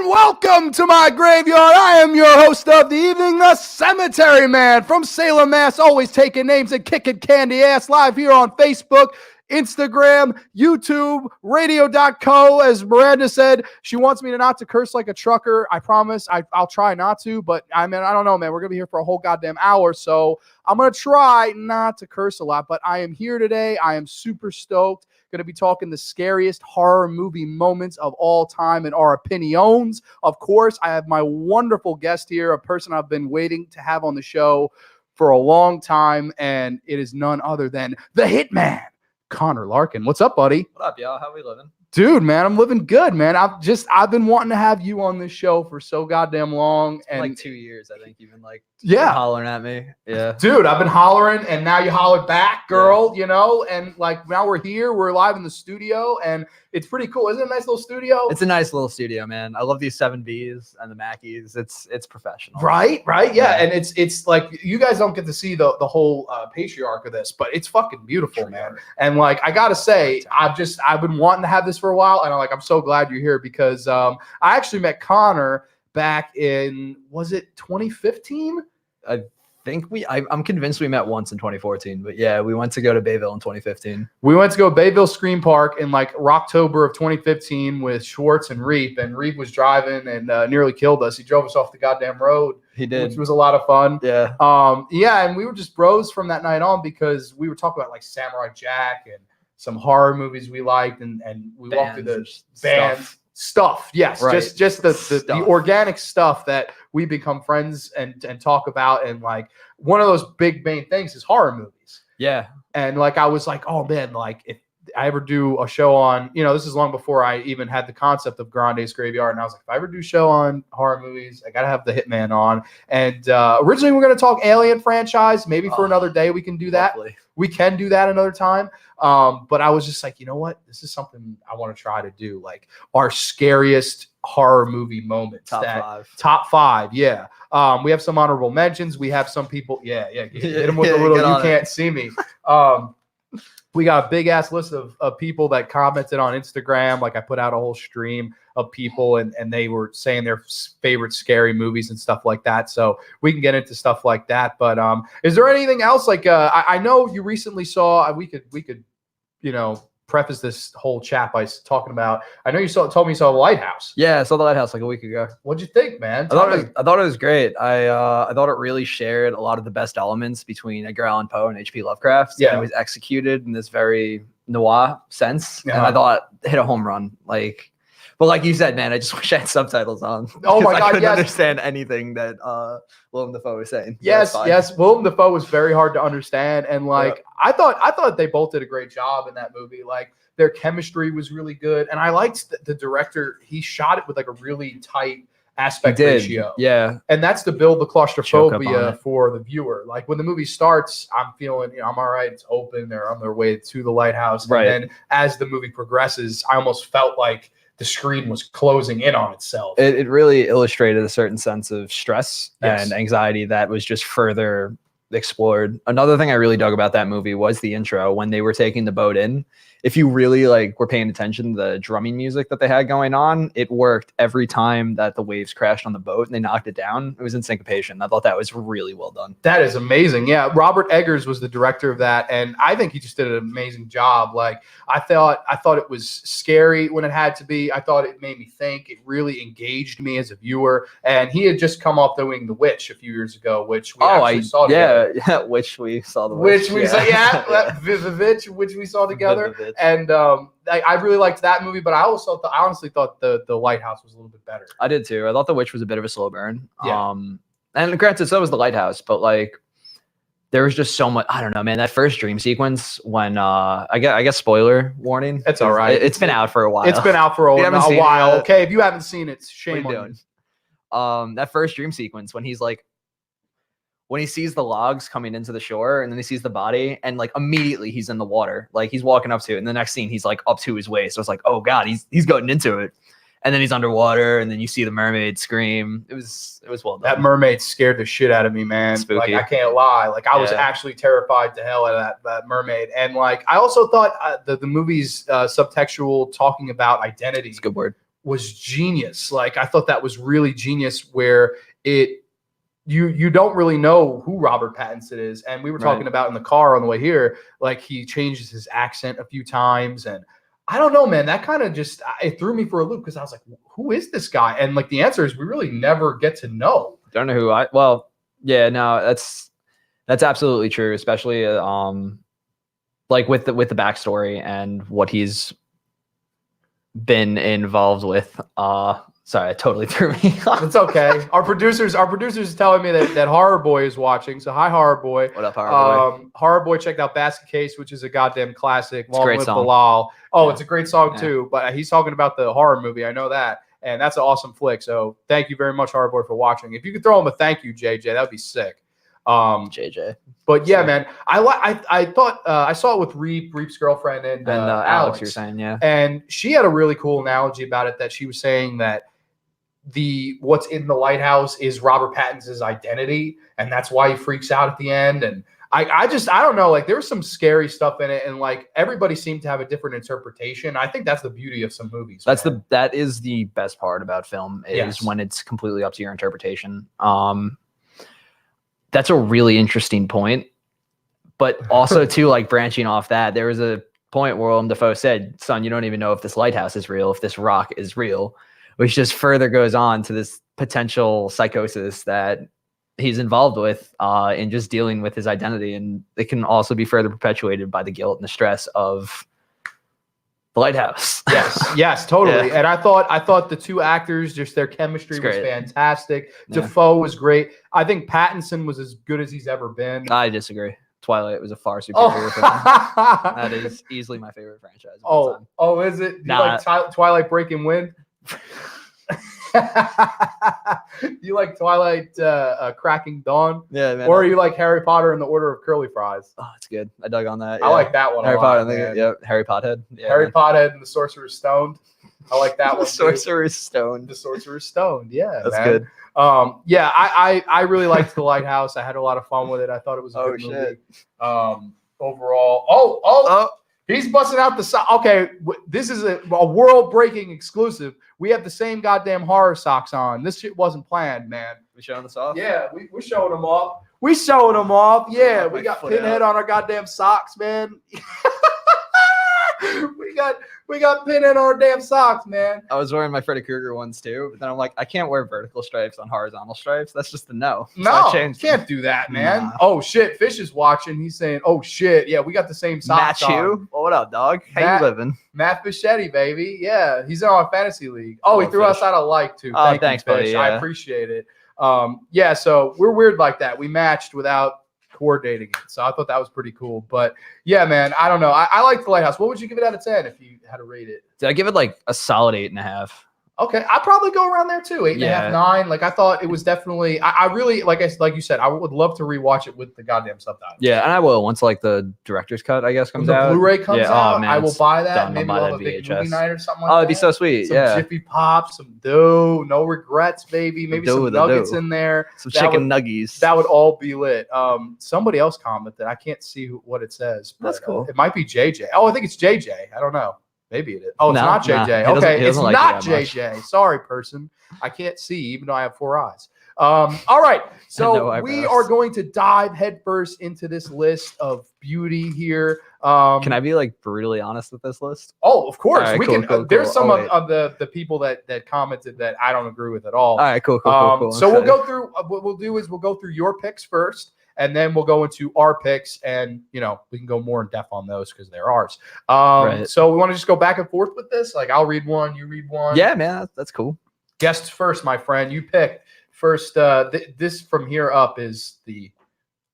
Welcome to my graveyard. I am your host of the evening, the Cemetery Man from Salem, Mass. Always taking names and kicking candy ass, live here on Facebook, Instagram, YouTube, radio.co. As Miranda said, she wants me to not to curse like a trucker. I promise I'll try not to, but I don't know, man. We're going to be here for a whole goddamn hour, so I'm going to try not to curse a lot, but I am here today. I am super stoked. Going to be talking the scariest horror movie moments of all time in our opinions. Of course, I have my wonderful guest here, a person I've been waiting to have on the show for a long time, and it is none other than the Hitman, Conor Larkin. What's up, buddy? What up, y'all? How we living? Dude, man, I'm living good, man. I've been wanting to have you on this show for so goddamn long. And like 2 years, I think you've been hollering at me. Yeah. Dude, I've been hollering and now you hollered back, girl, you know, and like now we're here, we're live in the studio and it's pretty cool. Isn't it a nice little studio? It's a nice little studio, man. I love these 7Bs and the Mackies. It's professional. Right. Yeah. And it's like you guys don't get to see the whole patriarch of this, but it's fucking beautiful, man. And like I gotta say, I've been wanting to have this for a while, and I'm so glad you're here because I actually met Conor back in, was it 2015? I think I'm convinced we met once in 2014, but yeah, we went to go to Bayville in 2015. We went to go Bayville Screen Park in like October of 2015 with Schwartz and Reap Reap was driving and nearly killed us. He drove us off the goddamn road. He did, which was a lot of fun. Yeah. And we were just bros from that night on because we were talking about like Samurai Jack and some horror movies we liked, and we walked through the bands. Stuff, yes, right. just the organic stuff that we become friends and talk about, and like one of those big main things is horror movies. Yeah, and like I was like, oh man, like if I ever do a show on, this is long before I even had the concept of Grande's Graveyard, and I was like, if I ever do a show on horror movies, I gotta have the Hitman on. And originally we're gonna talk Alien franchise, maybe for another day we can do that. Lovely. We can do that another time. But I was just like, you know what? This is something I want to try to do. Like our scariest horror movie moments. Top five. Yeah. We have some honorable mentions. We have some people. Yeah. Hit them with a little, you can't see me. We got a big ass list of people that commented on Instagram. Like I put out a whole stream of people and they were saying their favorite scary movies and stuff like that. So we can get into stuff like that. But is there anything else? Like I know you recently saw, we could preface this whole chat by talking about, I know you told me you saw The Lighthouse. Yeah, I saw The Lighthouse like a week ago. What'd you think, man? I thought it was great. I thought it really shared a lot of the best elements between Edgar Allan Poe and H.P. Lovecraft. Yeah. And it was executed in this very noir sense. Yeah. And I thought it hit a home run. But like you said, man, I just wish I had subtitles on. Oh my God, I couldn't understand anything that Willem Dafoe was saying. Yes. Willem Dafoe was very hard to understand. And I thought they both did a great job in that movie. Like their chemistry was really good. And I liked the director. He shot it with like a really tight aspect ratio. Yeah. And that's to build the claustrophobia for the viewer. Like when the movie starts, I'm feeling, I'm all right. It's open. They're on their way to the lighthouse. Right. And then as the movie progresses, I almost felt like the screen was closing in on itself. It really illustrated a certain sense of stress and anxiety that was just further explored. Another thing I really dug about that movie was the intro when they were taking the boat in. If you really were paying attention to the drumming music that they had going on, it worked every time that the waves crashed on the boat and they knocked it down. It was in syncopation. I thought that was really well done. That is amazing. Yeah, Robert Eggers was the director of that, and I think he just did an amazing job. Like I thought it was scary when it had to be. I thought it made me think. It really engaged me as a viewer. And he had just come off doing The Witch a few years ago, which we actually saw together. Yeah, which we saw The Witch. Which we saw together. And I really liked that movie, but I honestly thought the Lighthouse was a little bit better. I did too. I thought The Witch was a bit of a slow burn. Yeah. And granted, so was The Lighthouse, but there was just so much. I don't know, man. That first dream sequence when I guess spoiler warning. It's all right. It's been out for a while. It's been out for a while. Okay, if you haven't seen it, shame on you. That first dream sequence when he's when he sees the logs coming into the shore and then he sees the body and immediately he's in the water. He's walking up to it. And the next scene, he's up to his waist. So it's oh God, he's gotten into it. And then he's underwater and then you see the mermaid scream. It was well done. That mermaid scared the shit out of me, man. Spooky. I can't lie. I was actually terrified to hell of that mermaid. And I also thought the movie's subtextual talking about identity. It's a good word. was genius. Like, I thought that was really genius, where you don't really know who Robert Pattinson is. And we were talking about in the car on the way here, like, he changes his accent a few times, and I don't know, man, that kind of just, it threw me for a loop, because I was like, who is this guy? And like, the answer is we really never get to know. Don't know who well, yeah, no, that's absolutely true, especially like with the backstory and what he's been involved with. Sorry, I totally threw me off. It's okay. Our producers is telling me that Horror Boy is watching. So hi, Horror Boy. What up, Horror Boy? Horror Boy checked out Basket Case, which is a goddamn classic. It's a great song. Bilal. Oh, it's a great song too. But he's talking about the horror movie. I know that. And that's an awesome flick. So thank you very much, Horror Boy, for watching. If you could throw him a thank you, JJ, that would be sick. JJ. But yeah, man, I thought I saw it with Reep's girlfriend and Alex, you were saying, yeah. And she had a really cool analogy about it, that she was saying that what's in the lighthouse is Robert Pattinson's identity, and that's why he freaks out at the end. And I don't know, like, there was some scary stuff in it, and like, everybody seemed to have a different interpretation. I think that's the beauty of some movies. That is the best part about film, is when it's completely up to your interpretation. That's a really interesting point. But also too, like, branching off that, there was a point where Willem Dafoe said, son, you don't even know if this lighthouse is real, if this rock is real, which just further goes on to this potential psychosis that he's involved with in just dealing with his identity. And it can also be further perpetuated by the guilt and the stress of the lighthouse. Yes, totally. Yeah. And I thought the two actors, just their chemistry was fantastic. Yeah. Dafoe was great. I think Pattinson was as good as he's ever been. I disagree. Twilight was a far superior film. That is easily my favorite franchise. Is it? Do you like Twilight Breaking Wind? You like Twilight Cracking Dawn? Yeah, man. Or are you like Harry Potter and the Order of Curly Fries? Oh, it's good. I dug on that. Yeah. I like that one. Harry Potter. Yeah, Harry Pothead. Yeah, Harry Pothead and the Sorcerer's Stone. I like that one. The Sorcerer's Stone. The Sorcerer's Stone. Yeah, that's good. Yeah, I really liked The Lighthouse. I had a lot of fun with it. I thought it was a good movie. Overall, he's busting out the sock. Okay, this is a world-breaking exclusive. We have the same goddamn horror socks on. This shit wasn't planned, man. We showing this off? Yeah, we're showing them off. We showing them off. Yeah, we got Pinhead on our goddamn socks, man. We got Pinhead on our damn socks, man. I was wearing my Freddy Krueger ones too, but then I'm like, I can't wear vertical stripes on horizontal stripes. That's just a no. No, you can't do that, man. Nah. Oh shit, Fish is watching. He's saying, "Oh shit, yeah, we got the same socks on." Well, what up, dog? How you living? Matt Fischetti, baby. Yeah, he's in our fantasy league. Oh, he threw us out a like too. Thanks, you, Fish. buddy. Yeah. I appreciate it. Yeah, so we're weird like that. We matched without coordinating it, so I thought that was pretty cool. But yeah, man, I don't know. I like The Lighthouse. What would you give it out of 10 if you had to rate it? Did I give it like a solid 8.5? Okay, I'd probably go around there too, 8.5, 9. Like, I thought it was definitely. I really like you said. I would love to rewatch it with the goddamn subtitles. Yeah, and I will once like the director's cut, I guess, comes out. The Blu-ray comes out. Oh, man, I will buy that. done. Maybe we'll have a big movie night or something like that. Oh, it'd be so sweet. Some Jiffy Pop, some dough, no regrets, baby. Maybe some nuggets in there. Some chicken nuggies. That would all be lit. Somebody else commented. I can't see what it says. But, that's cool. It might be JJ. Oh, I think it's JJ. I don't know. Maybe it is. Oh, it's not JJ. Okay, it's like not JJ. Sorry, person. I can't see, even though I have 4 eyes. All right. So we are going to dive headfirst into this list of beauty here. Can I be like brutally honest with this list? Oh, of course. Right, we cool, can. cool, there's some cool. of the people that commented that I don't agree with at all. All right, cool. So we'll go through. What we'll do is we'll go through your picks first, and then we'll go into our picks, and we can go more in depth on those because they're ours. Right. So we want to just go back and forth with this. Like, I'll read one, you read one. Yeah, man, that's cool. Guests first, my friend. You pick first. This from here up is the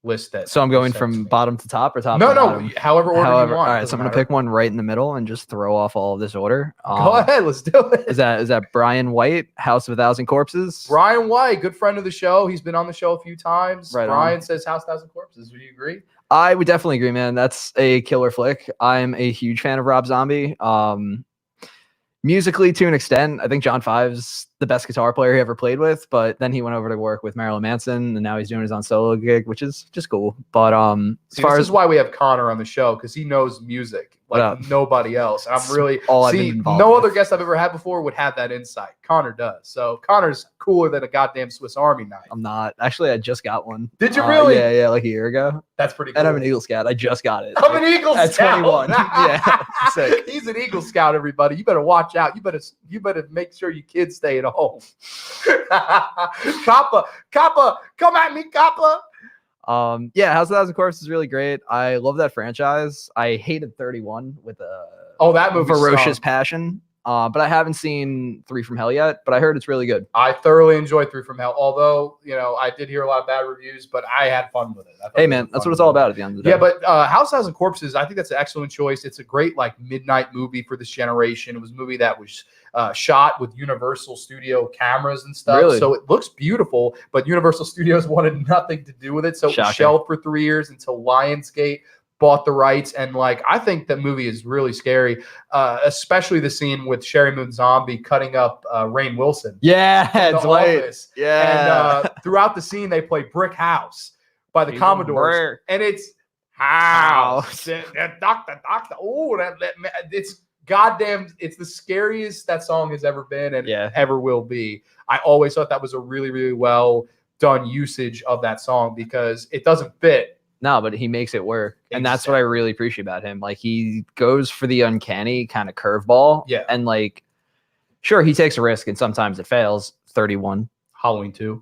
list that. So I'm going from bottom to top or top? No, however order you want. All right, so I'm gonna pick one right in the middle and just throw off all of this order. Go ahead, let's do it. Is that Brian White, House of a Thousand Corpses? Brian White, good friend of the show. He's been on the show a few times. Right. Brian says House of a Thousand Corpses. Would you agree? I would definitely agree, man. That's a killer flick. I'm a huge fan of Rob Zombie. Musically, to an extent, I think John Five's the best guitar player he ever played with, but then he went over to work with Marilyn Manson, and now he's doing his own solo gig, which is just cool. But this is why we have Connor on the show, because he knows music. like nobody else. I'm really all I've been involved no with. other guest I've ever had before would have that insight. Connor does. So Connor's cooler than a goddamn Swiss Army knife. I'm not. Actually, I just got one. Did you really? Yeah, like a year ago. That's pretty cool. And I'm an Eagle Scout. I just got it. I'm an Eagle at Scout. 21. Yeah. Sick. He's an Eagle Scout, everybody. You better watch out. You better make sure your kids stay at home. Coppa, come at me, Coppa. Yeah, House of a Thousand Corpses is really great. I love that franchise. I hated 31 with a that movie ferocious passion. But I haven't seen 3 from Hell yet, but I heard it's really good. I thoroughly enjoyed 3 from Hell, although, I did hear a lot of bad reviews, but I had fun with it. Hey, man, that's what it's all about at the end of the day. Yeah, but House of a Thousand Corpses, I think that's an excellent choice. It's a great, like, midnight movie for this generation. It was a movie that was shot with Universal Studio cameras and stuff. Really? So it looks beautiful, but Universal Studios wanted nothing to do with it. So it was shelved for 3 years until Lionsgate bought the rights. And like, I think that movie is really scary, especially the scene with Sherry Moon Zombie cutting up Rainn Wilson. Yeah, it's late. Yeah. And throughout the scene, they play Brick House by the Commodores. And it's house. Doctor. Oh, it's goddamn, it's the scariest that song has ever been and ever will be. I always thought that was a really, really well done usage of that song because it doesn't fit. No, but he makes it work. And that's what I really appreciate about him. Like, he goes for the uncanny kind of curveball. Yeah. And like, sure, he takes a risk and sometimes it fails. 31. Halloween 2.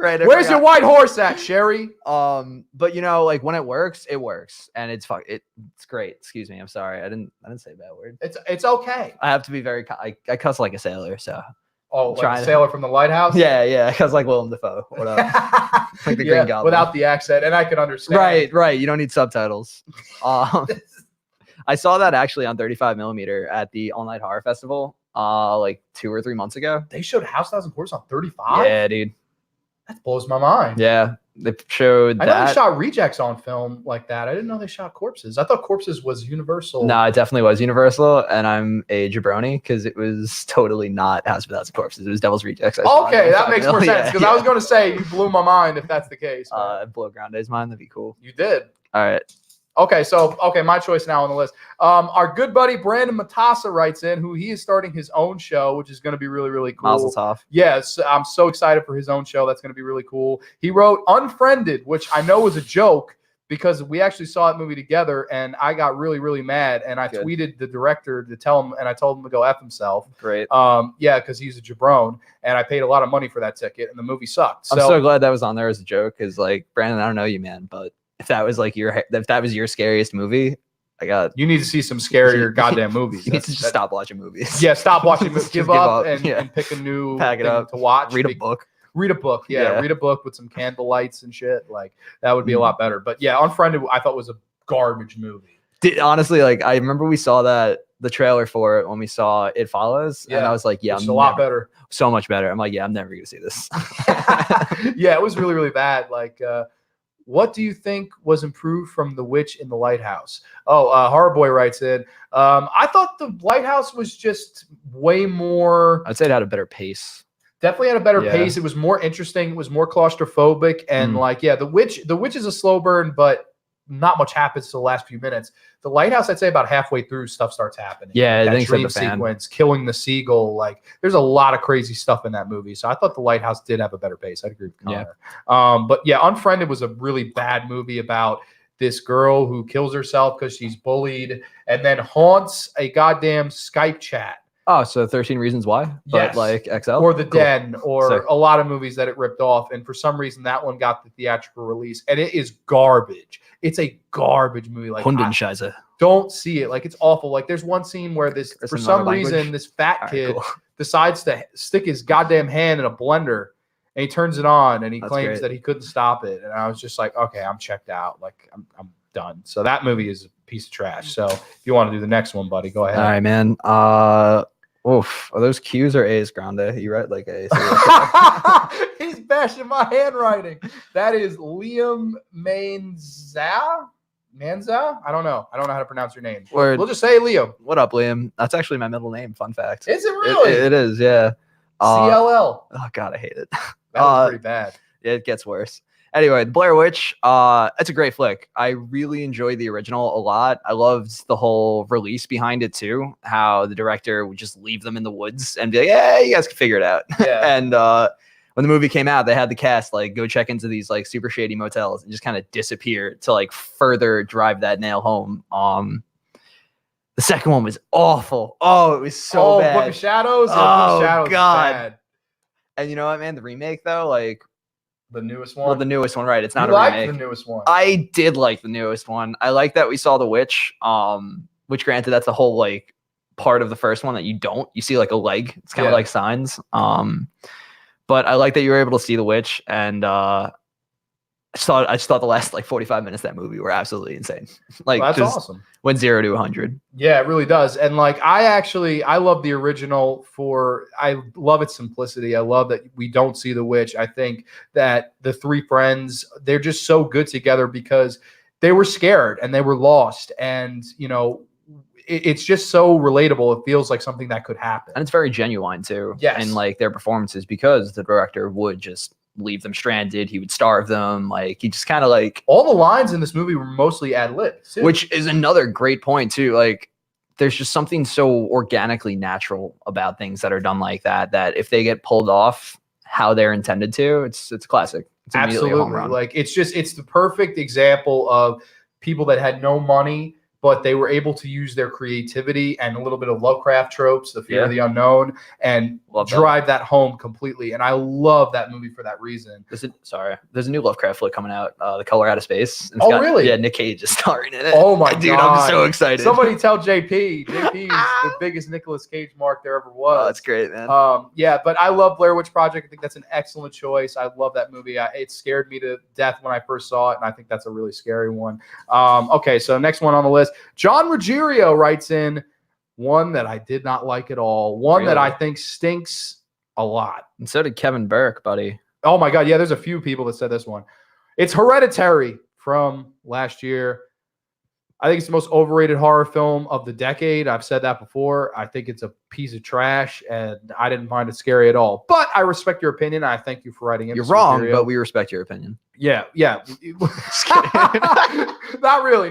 Right. Where's your white horse at, Sherry? But like when it works, and it's great. Excuse me. I'm sorry. I didn't say a bad word. It's okay. I have to be very, I cuss like a sailor. So. Oh, like a sailor from the lighthouse? Yeah. Because like Willem Dafoe. What up? Like the Green Goblin. Without the accent, and I can understand. Right. You don't need subtitles. I saw that actually on 35mm at the All Night Horror Festival, like 2 or 3 months ago. They showed House of a Thousand Corpses on 35. Yeah, dude. That blows my mind. Yeah, they showed. I know they shot rejects on film like that. I didn't know they shot corpses. I thought corpses was Universal. No, it definitely was Universal, and I'm a jabroni because it was totally not House of a Thousand Corpses. It was Devil's Rejects. Okay, that makes more sense because I was going to say you blew my mind if that's the case. Blow Grande's mind. That'd be cool. You did. All right. Okay, my choice now on the list. Our good buddy Brandon Matassa writes in, who he is starting his own show, which is going to be really, really cool. Mazel tov. Yes, I'm so excited for his own show. That's going to be really cool. He wrote Unfriended, which I know was a joke because we actually saw that movie together, and I got really, really mad, and I tweeted the director to tell him, and I told him to go F himself. Great. Because he's a jabron, and I paid a lot of money for that ticket, and the movie sucked. I'm so glad that was on there as a joke because, like, Brandon, I don't know you, man, but if that was like your scariest movie, you need to see some scarier goddamn movies. You need to just stop watching movies. Yeah, stop watching movies. Give up and pick a new thing to watch. Read a book. Read a book. Yeah, read a book with some candle lights and shit. Like that would be a lot better. But yeah, Unfriended I thought was a garbage movie. Honestly, like I remember we saw the trailer for it when we saw It Follows, and I was like, yeah, it's a lot better. So much better. I'm like, yeah, I'm never gonna see this. Yeah, it was really, really bad. Like what do you think was improved from The Witch in the Lighthouse? Horror Boy writes in. I thought The Lighthouse was just way more. I'd say it had a better pace. Definitely had a better pace. It was more interesting. It was more claustrophobic. And The Witch is a slow burn, but not much happens to the last few minutes. The Lighthouse, I'd say about halfway through, stuff starts happening. Yeah, that things dream hit the fan. sequence, killing the seagull. Like, there's a lot of crazy stuff in that movie. So I thought The Lighthouse did have a better pace. I'd agree with Connor. But yeah, Unfriended was a really bad movie about this girl who kills herself because she's bullied and then haunts a goddamn Skype chat. Oh, so 13 Reasons Why? But like XL? Or The Den, or a lot of movies that it ripped off. And for some reason, that one got the theatrical release. And it is garbage. It's a garbage movie. Like, Hundenscheiße. Don't see it. Like, it's awful. Like, there's one scene where for some reason, this fat kid decides to stick his goddamn hand in a blender. And he turns it on, and he claims that he couldn't stop it. And I was just like, okay, I'm checked out. Like, I'm done. So that movie is a piece of trash. So if you want to do the next one, buddy, go ahead. All right, man. Oof. Are those Q's or A's, Grande? You write like A. He's bashing my handwriting. That is Liam Manza? I don't know. I don't know how to pronounce your name. We'll just say Liam. What up, Liam? That's actually my middle name. Fun fact. Is it really? It is, yeah. CLL. Oh, God, I hate it. That was pretty bad. It gets worse. Anyway, The Blair Witch, it's a great flick. I really enjoyed the original a lot. I loved the whole release behind it too, how the director would just leave them in the woods and be like, yeah, you guys can figure it out. Yeah. And when the movie came out, they had the cast like go check into these like super shady motels and just kind of disappear to like further drive that nail home. The second one was awful. Oh, it was so bad. Book of Shadows? Oh, Book of Shadows God. bad. And you know what, man? The remake, though, like... The newest one? Well, the newest one, right. It's not you a remake. The newest one. I did like the newest one. I like that we saw the witch, which granted, that's a whole, like, part of the first one that you don't. You see, like, a leg. It's kind of like Signs. But I like that you were able to see the witch, and I just thought the last, like, 45 minutes of that movie were absolutely insane. Like, well, that's awesome. Went 0 to 100. Yeah, it really does. And like I love the original I love its simplicity. I love that we don't see the witch. I think that the three friends, they're just so good together because they were scared and they were lost. And, you know, it's just so relatable. It feels like something that could happen. And it's very genuine too. Yes. In like their performances, because the director would just leave them stranded. He would starve them. Like he just kind of like all the lines in this movie were mostly ad lib, which is another great point too. Like there's just something so organically natural about things that are done like that, that if they get pulled off how they're intended to, it's classic. It's absolutely a home run. Like it's the perfect example of people that had no money, but they were able to use their creativity and a little bit of Lovecraft tropes, the fear of the unknown, and drive that home completely. And I love that movie for that reason. There's a new Lovecraft flick coming out, The Color Out of Space. And really? Yeah, Nick Cage is starring in it. Oh my dude, God. I'm so excited. Somebody tell JP. JP is the biggest Nicolas Cage mark there ever was. Oh, that's great, man. Yeah, but I love Blair Witch Project. I think that's an excellent choice. I love that movie. It scared me to death when I first saw it, and I think that's a really scary one. Okay, so next one on the list. John Ruggiero writes in one that I did not like at all. One that I think stinks a lot. And so did Kevin Burke, buddy. Oh my God. Yeah, there's a few people that said this one. It's Hereditary from last year. I think it's the most overrated horror film of the decade. I've said that before. I think it's a piece of trash, and I didn't find it scary at all. But I respect your opinion. I thank you for writing it. You're wrong, but we respect your opinion. Yeah. Not really.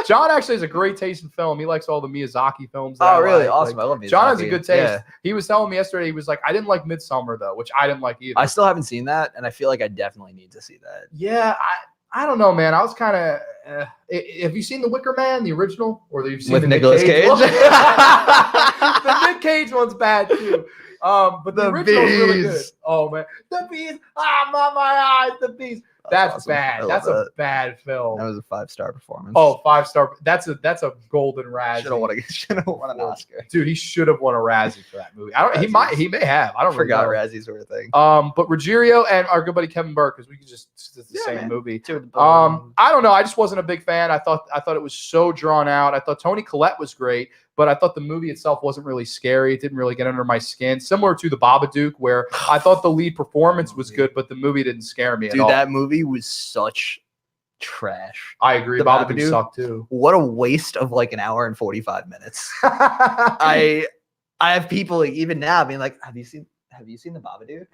John actually has a great taste in film. He likes all the Miyazaki films. Oh, really? Awesome. I love Miyazaki. John has a good taste. Yeah. He was telling me yesterday, he was like, I didn't like Midsommar, though, which I didn't like either. I still haven't seen that, and I feel like I definitely need to see that. Yeah, I don't know, man. I was kind of. Have you seen The Wicker Man, the original, or have you seen with Nicolas Cage? The Nick Cage one's bad too. But the original's really good. Oh man, the bees! My eyes, the bees. That's awesome. Bad. That's a bad film. That was a 5-star performance. Oh, 5-star. That's a golden Razzie. Should have won an Oscar. Dude, he should have won a Razzie for that movie. He may have. I don't forgot really Razzies were a thing. But Ruggiero and our good buddy Kevin Burke, because we could just it's the same movie. I don't know. I just wasn't a big fan. I thought it was so drawn out. I thought Toni Collette was great, but I thought the movie itself wasn't really scary. It didn't really get under my skin. Similar to The Babadook, where I thought the lead performance was good, but the movie didn't scare me at all. Dude, that movie was such trash. I agree. The Babadook sucked too. What a waste of like an hour and 45 minutes. I have people like, even now being like, have you seen The Babadook?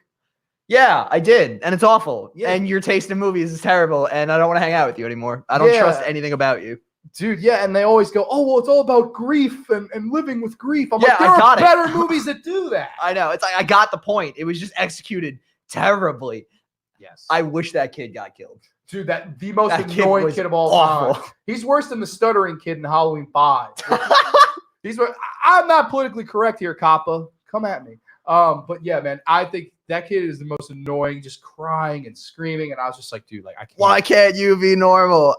Yeah, I did, and it's awful. Yeah. And your taste in movies is terrible, and I don't want to hang out with you anymore. I don't trust anything about you. Dude, yeah, and they always go, oh, well, it's all about grief and living with grief. I'm like, there are better movies that do that. I know. It's like, I got the point. It was just executed terribly. Yes. I wish that kid got killed. Dude, the most annoying kid of all time. He's worse than the stuttering kid in Halloween 5. I'm not politically correct here, Kappa. Come at me. But yeah, man, I think that kid is the most annoying, just crying and screaming. And I was just like, dude, like, I can't. Why can't you be normal?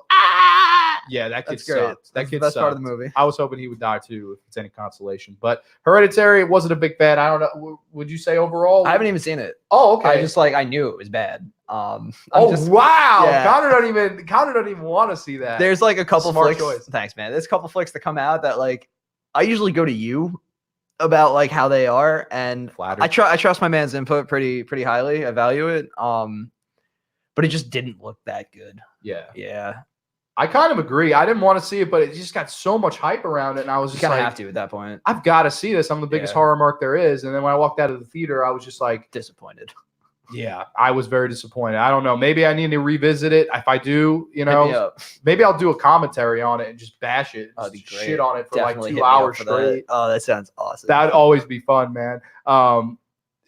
Yeah, that kid sucked. That kid that's part of the movie. I was hoping he would die too, if it's any consolation. But Hereditary wasn't a big fan. I don't know. Would you say overall? I haven't even seen it. Oh, okay. I knew it was bad. Wow. Yeah. Connor don't even want to see that. There's like a couple flicks. Choice. Thanks, man. There's a couple flicks that come out that like I usually go to you about like how they are, and I trust my man's input pretty highly. I value it. But it just didn't look that good. Yeah. I kind of agree. I didn't want to see it, but it just got so much hype around it, and I was just kind of like, have to at that point. I've got to see this. I'm the biggest horror mark there is. And then when I walked out of the theater, I was just like disappointed. Yeah, I was very disappointed. I don't know. Maybe I need to revisit it. If I do, Hit me up. maybe I'll do a commentary on it and just bash it. That'd be Just great. shit on it for Definitely like hit 2 me up hours for straight. that. Oh, that sounds awesome. That'd always be fun, man.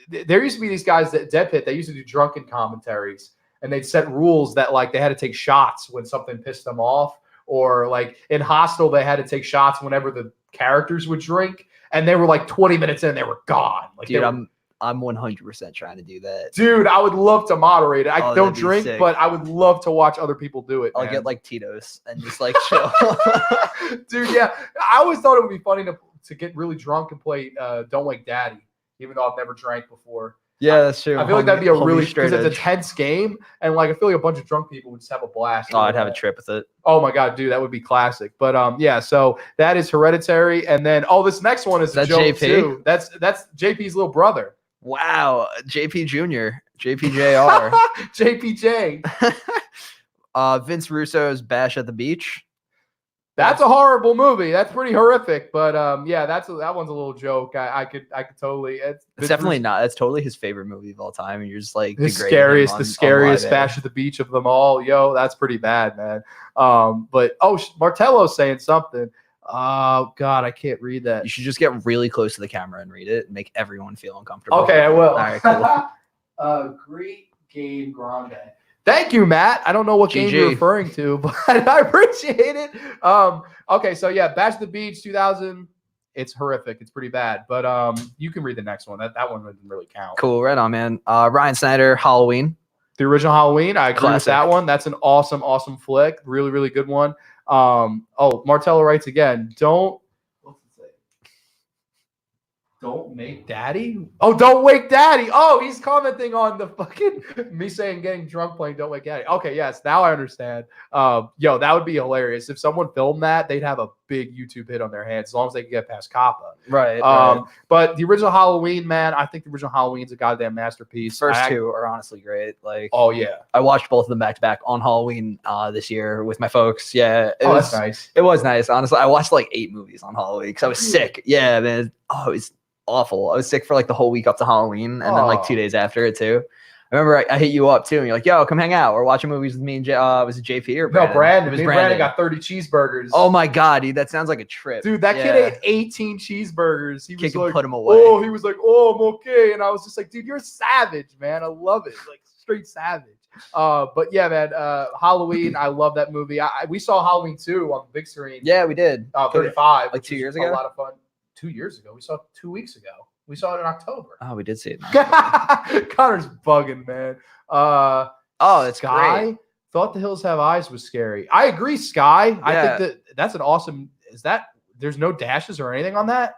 There used to be these guys that Dead Pit, they used to do drunken commentaries, and they'd set rules that like they had to take shots when something pissed them off, or like in Hostel they had to take shots whenever the characters would drink, and they were like 20 minutes in, they were gone. Like, dude, I'm 100% trying to do that. Dude, I would love to moderate it. I don't drink, sick. but I would love to watch other people do it. I'll man. get like Tito's and just like chill. Dude, yeah. I always thought it would be funny to get really drunk and play Don't Wake Daddy, even though I've never drank before. Yeah, that's true. I feel like that'd be a really, because it's a tense game, and like I feel like a bunch of drunk people would just have a blast. Oh, I'd have a trip with it. Oh my god, dude, that would be classic. But yeah, so that is Hereditary, and then this next one is a joke JP? too. That's JP's little brother. Wow, JP Jr., JPJR, JPJ. Vince Russo's Bash at the Beach. That's a horrible movie. That's pretty horrific. But yeah, that one's a little joke. I could totally. It's definitely not. That's totally his favorite movie of all time. And you're just like the scariest Bash at the Beach of them all. Yo, that's pretty bad, man. But Martello's saying something. Oh God, I can't read that. You should just get really close to the camera and read it and make everyone feel uncomfortable. Okay, I will. All right, cool. Great game, Grande. Thank you, Matt. I don't know what game GG. you're referring to, but I appreciate it. Okay, so yeah, Bash at the Beach 2000. It's horrific. It's pretty bad. But you can read the next one. That one doesn't really count. Cool, right on, man. Ryan Snyder, Halloween. The original Halloween. I agree with Classic. that one. That's an awesome flick. Really, really good one. Martello writes again. What's it say? Don't make daddy? Oh, don't wake daddy. Oh, he's commenting on the fucking me saying getting drunk playing Don't Wake Daddy. Okay, yes, now I understand. That would be hilarious. If someone filmed that, they'd have a big YouTube hit on their hands as long as they can get past COPPA. Right. But the original Halloween, man, I think the original Halloween's a goddamn masterpiece. First two are honestly great. Like, oh yeah, I watched both of them back to back on Halloween this year with my folks. Yeah, that's nice. It was nice, honestly. I watched like 8 movies on Halloween because I was sick. Yeah, man. Oh, it was awful. I was sick for like the whole week up to Halloween, and then like 2 days after it too. I remember I hit you up too, and you're like, "Yo, come hang out. We're watching movies with me and was it JP or Brandon?" No, Brandon. It was Me and Brandon. Brandon got 30 cheeseburgers. Oh my god, dude, that sounds like a trip. Dude, that kid ate 18 cheeseburgers. He was like, put him away. Oh, he was like, oh, I'm okay. And I was just like, dude, you're savage, man. I love it. Like straight savage. But yeah, man, Halloween, I love that movie. We saw Halloween 2 on the big screen. Yeah, we did. 35. Like 2 years ago? A lot of fun. 2 years ago. We saw it 2 weeks ago. We saw it in October. Oh, we did see it. Connor's bugging, man. That's Sky. great. Thought the Hills Have Eyes was scary. I agree, Sky. Yeah. I think that's an awesome. Is that there's no dashes or anything on that?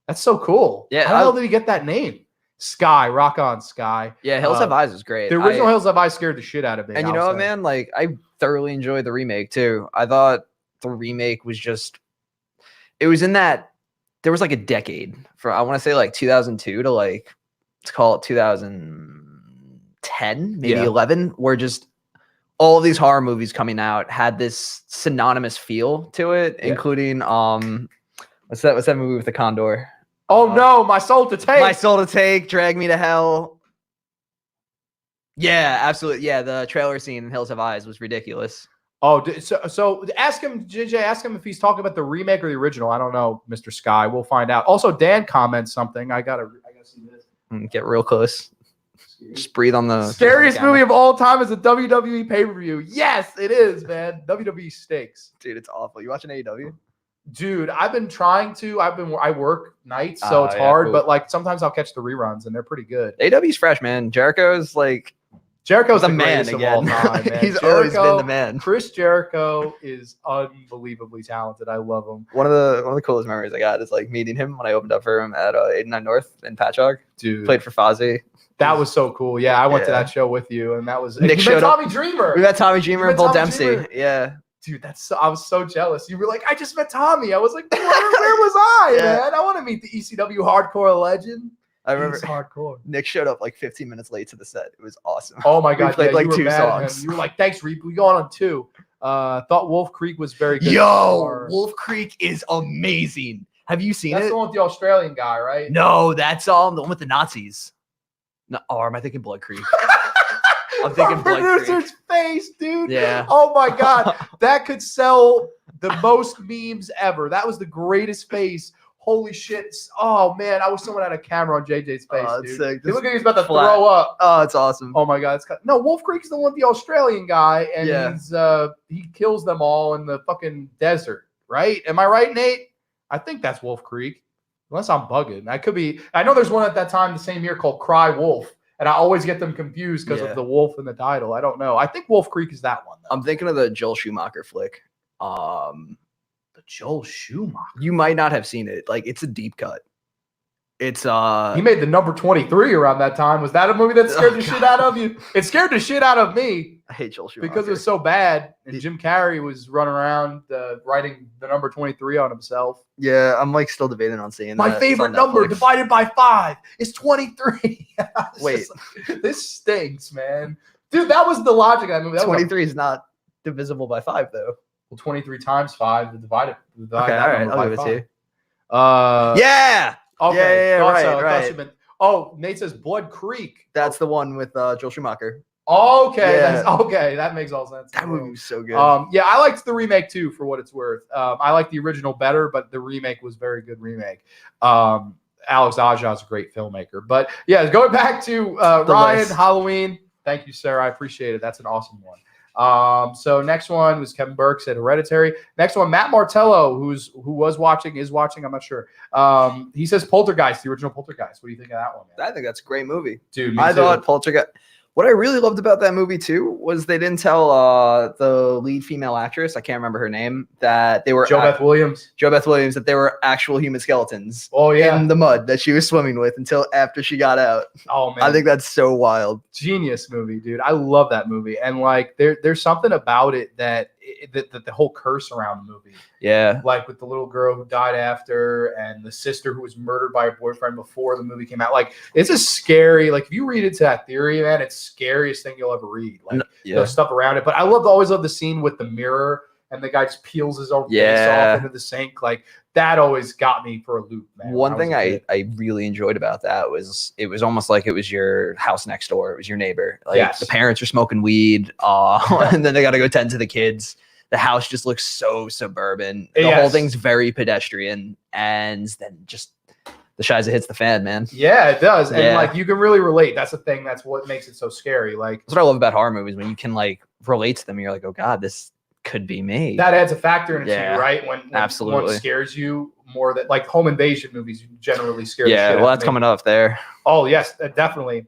That's so cool. Yeah. How the hell did he get that name? Sky, rock on, Sky. Yeah, Hills Have Eyes was great. The original Hills Have Eyes scared the shit out of me. And you know what, man? Like, I thoroughly enjoyed the remake too. I thought the remake was just. It was in that. There was like a decade from I want to say like 2002 to like let's call it 2010, maybe 11, where just all of these horror movies coming out had this synonymous feel to it, including what's that movie with the condor? Oh no, My Soul to Take. My Soul to Take, Drag Me to Hell. Yeah, absolutely. Yeah, the trailer scene in Hills Have Eyes was ridiculous. Oh, so ask him, JJ, ask him if he's talking about the remake or the original. I don't know, Mr. Sky. We'll find out. Also, Dan comments something. I gotta see this. Get real close. Just breathe on the scariest movie of all time is a WWE pay-per-view. Yes, it is, man. WWE stinks. Dude, it's awful. You watching AEW? Dude, I've been trying to. I work nights, so it's hard. Cool. But like sometimes I'll catch the reruns, and they're pretty good. AEW's fresh, man. Jericho's the man again. Of all time, man. He's always been the man. Chris Jericho is unbelievably talented. I love him. One of the coolest memories I got is like meeting him when I opened up for him at 89 North in Patchogue. Dude, played for Fozzy. That was so cool. Yeah, I went to that show with you, and that was Nick showed Tommy Dreamer. We met Tommy Dreamer and Bull Dempsey. Dreamer. Yeah. Dude, I was so jealous. You were like, I just met Tommy. I was like, where was I, man? I want to meet the ECW hardcore legend. I remember hardcore. Nick showed up like 15 minutes late to the set. It was awesome. Oh my god, we played like 2 songs. You were like, thanks, Reap. We going on 2. Thought Wolf Creek was very good. Yo, Wolf Creek is amazing. Have you seen it? That's the one with the Australian guy, right? No, that's the one with the Nazis. No, am I thinking Blood Creek? I'm thinking Our Blood Creek. producer's face, dude. Yeah. Oh my god, that could sell the most memes ever. That was the greatest face. Holy shit. Oh man, I wish someone had a camera on JJ's face, dude. Sick. He look like he's about to Flat. throw up. Oh, it's awesome. Oh my god, no, Wolf Creek's the one with the Australian guy, and Yeah. he kills them all in the fucking desert, right? Am I right, Nate? I think that's Wolf Creek. Unless I'm bugging. I could be. I know there's one at that time the same year called Cry Wolf, and I always get them confused because of the wolf in the title. I don't know. I think Wolf Creek is that one, though. I'm thinking of the Joel Schumacher flick. The Joel Schumacher. You might not have seen it. Like, it's a deep cut. It's he made the number 23 around that time. Was that a movie that scared the shit out of you? It scared the shit out of me. I hate Joel Schumacher because it was so bad, and Jim Carrey was running around writing the number 23 on himself. Yeah, I'm like still debating on seeing My that. favorite number divided by 5 is 23. Wait, this stinks, man. Dude, that was the logic of that movie. 23 is not divisible by 5, though. Well, 23 times 5 divided. Okay, all right, I'll give it to you. Yeah. Okay. Yeah, right. Oh, Nate says Blood Creek. That's the one with Joel Schumacher. Okay, yeah. That makes all sense. That movie was so good. Yeah, I liked the remake too, for what it's worth. I like the original better, but the remake was very good remake. Alex Aja is a great filmmaker. But yeah, going back to Ryan list. Halloween. Thank you, Sarah. I appreciate it. That's an awesome one. So next one was Kevin Burke said Hereditary. Next one, Matt Martello, who is watching, I'm not sure. He says Poltergeist, the original Poltergeist. What do you think of that one, man? I think that's a great movie. Dude, I thought Poltergeist. What I really loved about that movie too was they didn't tell the lead female actress, I can't remember her name, that they were Jo Beth Williams, that they were actual human skeletons. Oh yeah, in the mud that she was swimming with until after she got out. Oh man, I think that's so wild. Genius movie, dude. I love that movie, and like there's something about it that the whole curse around the movie. Yeah, like with the little girl who died after, and the sister who was murdered by her boyfriend before the movie came out. Like, it's a scary. Like, if you read into that theory, man, it's the scariest thing you'll ever read. Like, the stuff around it. But I always love the scene with the mirror, and the guy just peels his own face off into the sink. Like, that always got me for a loop, man. One thing I really enjoyed about that was it was almost like it was your house next door. It was your neighbor. Like, the parents are smoking weed, and then they got to go tend to the kids. The house just looks so suburban. The whole thing's very pedestrian, and then just the shiza hits the fan, man. Yeah, it does. And like, you can really relate. That's the thing. That's what makes it so scary. Like, that's what I love about horror movies, when you can like relate to them. You're like, oh god, this could be me. That adds a factor into you, right? When absolutely one scares you more, that like home invasion movies generally scare. Yeah, well, that's coming up there. Oh yes, definitely.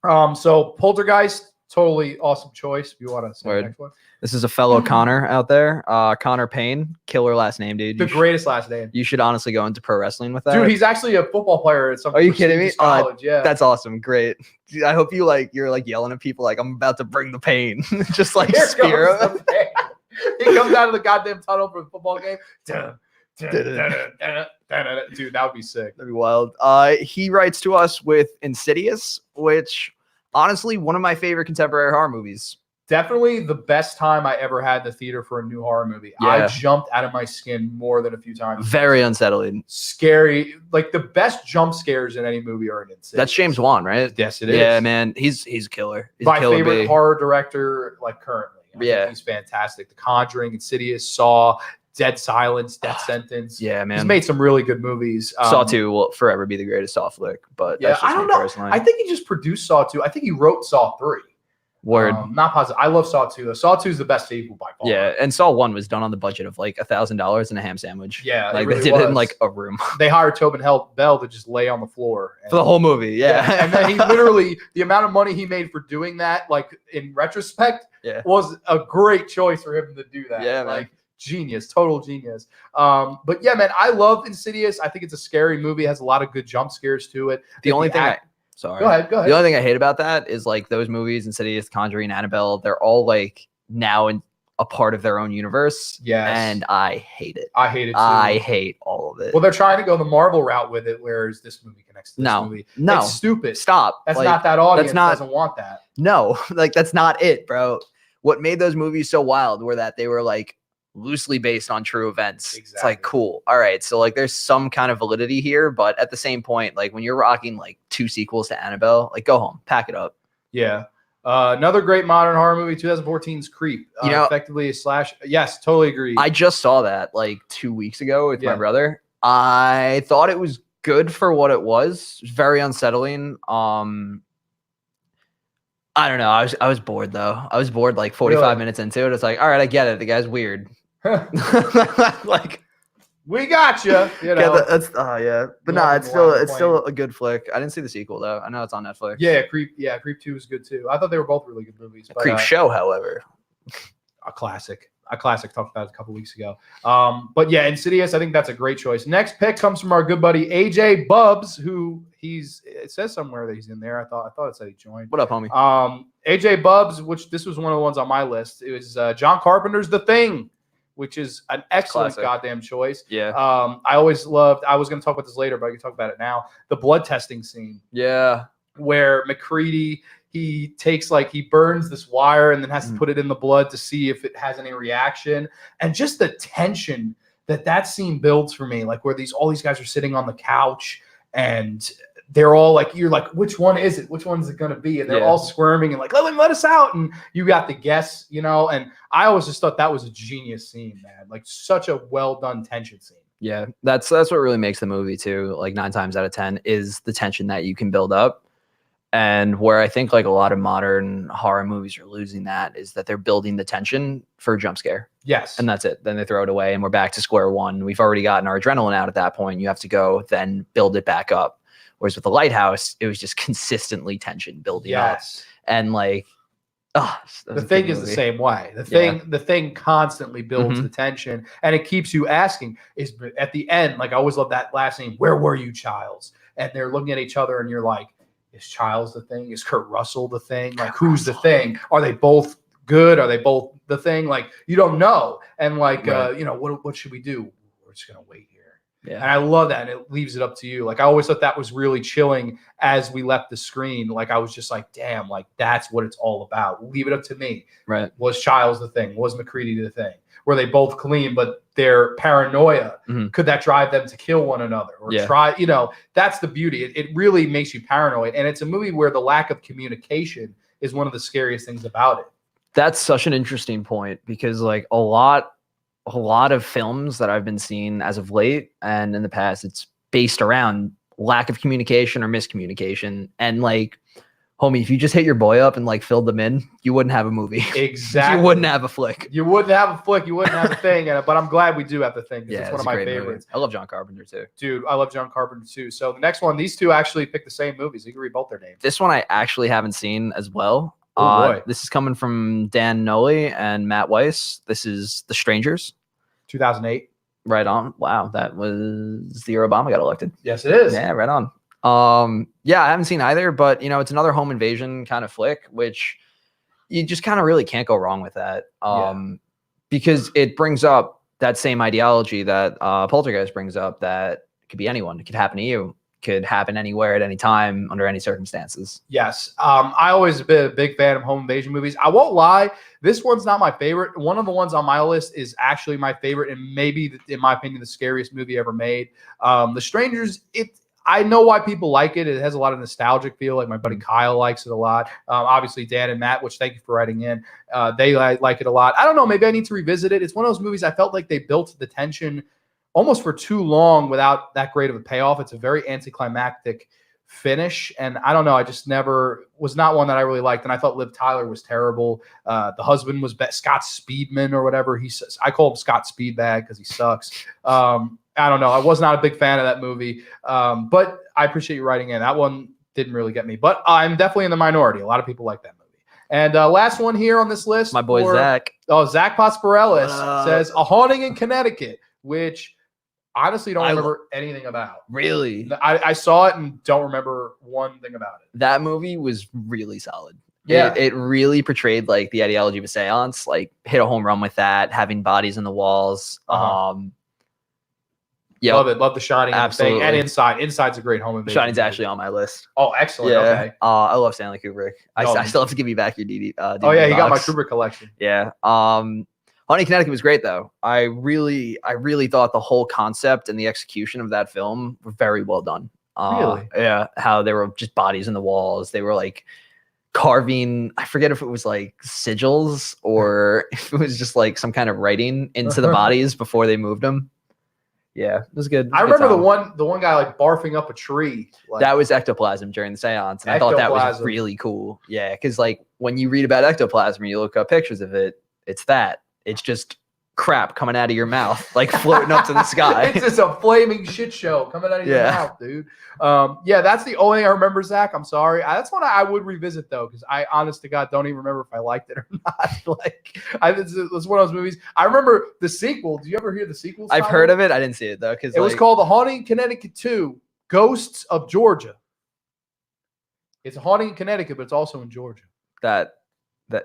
So Poltergeist, totally awesome choice. If you want to say the next one. This is a fellow Connor out there. Connor Payne, killer last name, dude. The greatest last name. You should honestly go into pro wrestling with that. Dude, he's actually a football player at some. Are you kidding me? College, yeah. That's awesome. Great. Dude, I hope you're like yelling at people like, I'm about to bring the pain. Just like spear him. He comes out of the goddamn tunnel for the football game. Dude, that would be sick. That'd be wild. He writes to us with Insidious, which honestly, one of my favorite contemporary horror movies. Definitely the best time I ever had in the theater for a new horror movie. Yeah. I jumped out of my skin more than a few times. Very unsettling. Scary. Like, the best jump scares in any movie are in Insidious. That's James Wan, right? Yes, it is. Yeah, man. He's a killer. He's my favorite horror director, like, currently. I think he's fantastic. The Conjuring, Insidious, Saw, Dead Silence, Death Sentence. Yeah, man. He's made some really good movies. Saw 2 will forever be the greatest Saw flick, but that's just I don't know. Personally. I think he just produced Saw 2. I think he wrote Saw 3. Word. Not positive. I love Saw 2 though. Saw 2 is the best sequel by far. Yeah, and Saw 1 was done on the budget of like $1,000 and a ham sandwich. Yeah, like really they did it in like a room. They hired Tobin Bell to just lay on the floor for the whole movie. Yeah. And then he literally, the amount of money he made for doing that, like in retrospect, was a great choice for him to do that. Yeah, like genius, total genius. But yeah, man, I love Insidious. I think it's a scary movie. It has a lot of good jump scares to it. The only thing Sorry. Go ahead. The only thing I hate about that is like those movies, Insidious, Conjuring, Annabelle, they're all like now in a part of their own universe. Yes. And I hate it. I hate it too. I hate all of it. Well, they're trying to go the Marvel route with it, whereas this movie connects to this movie. No. It's stupid. Stop. That's not that audience. Doesn't want that. No, like that's not it, bro. What made those movies so wild were that they were like loosely based on true events. Exactly. It's like, cool. All right. So like there's some kind of validity here, but at the same point, like when you're rocking like 2 sequels to Annabelle, like go home, pack it up. Yeah. Another great modern horror movie, 2014's Creep. Effectively a slash. Yes, totally agree. I just saw that like 2 weeks ago with my brother. I thought it was good for what it was. Very unsettling. I don't know. I was bored though. I was bored like 45 minutes into it. It's like, all right, I get it. The guy's weird. Like, we got you. You know, yeah, that's yeah. But no, it's still a good flick. I didn't see the sequel though. I know it's on Netflix. Yeah, Creep 2 is good too. I thought they were both really good movies. But, Creep show, however, a classic. Talked about it a couple weeks ago. But yeah, Insidious, I think that's a great choice. Next pick comes from our good buddy AJ Bubs, who it says somewhere that he's in there. I thought it said he joined. What up, homie? AJ Bubs, which this was one of the ones on my list. It was John Carpenter's The Thing, which is an excellent goddamn choice. Yeah. I always loved. I was going to talk about this later, but I can talk about it now. The blood testing scene. Yeah. Where McCready, he burns this wire and then has to put it in the blood to see if it has any reaction. And just the tension that scene builds for me, like where all these guys are sitting on the couch and they're all like, you're like, which one is it? Which one's it going to be? And they're all squirming and like, let us out. And you got the guess, you know? And I always just thought that was a genius scene, man. Like such a well done tension scene. Yeah. That's what really makes the movie too. Like 9 times out of 10 is the tension that you can build up. And where I think like a lot of modern horror movies are losing that is that they're building the tension for a jump scare. Yes. And that's it. Then they throw it away and we're back to square one. We've already gotten our adrenaline out at that point. You have to go then build it back up. Whereas with The Lighthouse, it was just consistently tension building up. And like, The Thing is the same way. The thing constantly builds the tension and it keeps you asking, is at the end, like I always love that last scene, where were you, Childs? And they're looking at each other and you're like, is Childs the thing? Is Kurt Russell the thing? Like, who's the thing? Are they both good? Are they both the thing? Like, you don't know. And like, you know, what should we do? We're just going to wait here. Yeah. And I love that. And it leaves it up to you. Like, I always thought that was really chilling as we left the screen. Like, I was just like, damn, like, that's what it's all about. Leave it up to me. Right. Was Childs the thing? Was McCready the thing? Were they both clean, but their paranoia, could that drive them to kill one another or try, you know, that's the beauty. It really makes you paranoid. And it's a movie where the lack of communication is one of the scariest things about it. That's such an interesting point because like a lot of films that I've been seeing as of late and in the past, it's based around lack of communication or miscommunication. And like, homie, if you just hit your boy up and like filled them in, you wouldn't have a movie. Exactly. You wouldn't have a flick. You wouldn't have a flick. You wouldn't have a thing. But I'm glad we do have the thing. Yeah, it's one of my favorites. Movie. I love John Carpenter too. Dude, I love John Carpenter too. So the next one, these two actually picked the same movies. You can read both their names. This one I actually haven't seen as well. Oh boy. This is coming from Dan Noli and Matt Weiss. This is The Strangers. 2008. Right on. Wow, that was the year Obama got elected. Yes, it is. Yeah, right on. Yeah, I haven't seen either, but you know, it's another home invasion kind of flick, which you just kind of really can't go wrong with that. Because it brings up that same ideology that Poltergeist brings up, that it could be anyone. It could happen to you. It could happen anywhere at any time under any circumstances. Yes. I always been a big fan of home invasion movies. I won't lie. This one's not my favorite. One of the ones on my list is actually my favorite and maybe, in my opinion, the scariest movie ever made. The Strangers, I know why people like it. It has a lot of nostalgic feel. Like my buddy Kyle likes it a lot. Obviously, Dan and Matt, which thank you for writing in, they like it a lot. I don't know. Maybe I need to revisit it. It's one of those movies I felt like they built the tension almost for too long without that great of a payoff. It's a very anticlimactic finish. And I don't know. I just never was not one that I really liked. And I thought Liv Tyler was terrible. The husband was Scott Speedman or whatever he says. I call him Scott Speedbag because he sucks. I don't know. I was not a big fan of that movie, but I appreciate you writing in. That one didn't really get me, but I'm definitely in the minority. A lot of people like that movie. And last one here on this list. My boy Zach. Oh, Zach Pasparellis says A Haunting in Connecticut, which honestly don't remember anything about. Really? I saw it and don't remember one thing about it. That movie was really solid. Yeah. It really portrayed like the ideology of a seance, like hit a home run with that, having bodies in the walls. Yeah, love it. Love The Shining. Absolutely. And Inside. Inside's a great home invasion. Shining's actually on my list. Oh, excellent. Yeah. Okay. I love Stanley Kubrick. I still have to give you back your DVD. Oh yeah, you got my box. Kubrick collection. Yeah. Honey Connecticut was great though. I really thought the whole concept and the execution of that film were very well done. Really? Yeah, how there were just bodies in the walls. They were like carving, I forget if it was like sigils or if it was just like some kind of writing into the bodies before they moved them. Yeah, it was good. It was I remember the one guy like barfing up a tree. Like, that was ectoplasm during the seance, and I thought that was really cool. Yeah, because like when you read about ectoplasm, you look up pictures of it. It's that. It's just crap coming out of your mouth, like floating up to the sky. It's just a flaming shit show coming out of your mouth, dude. Yeah, that's the only thing I remember, Zach. I'm sorry. That's one I would revisit though, because I, honest to God, don't even remember if I liked it or not. Like, it's one of those movies. I remember the sequel. Do you ever hear the sequel? I've heard of it. I didn't see it though, because it was called The Haunting in Connecticut 2: Ghosts of Georgia. It's a haunting in Connecticut, but it's also in Georgia.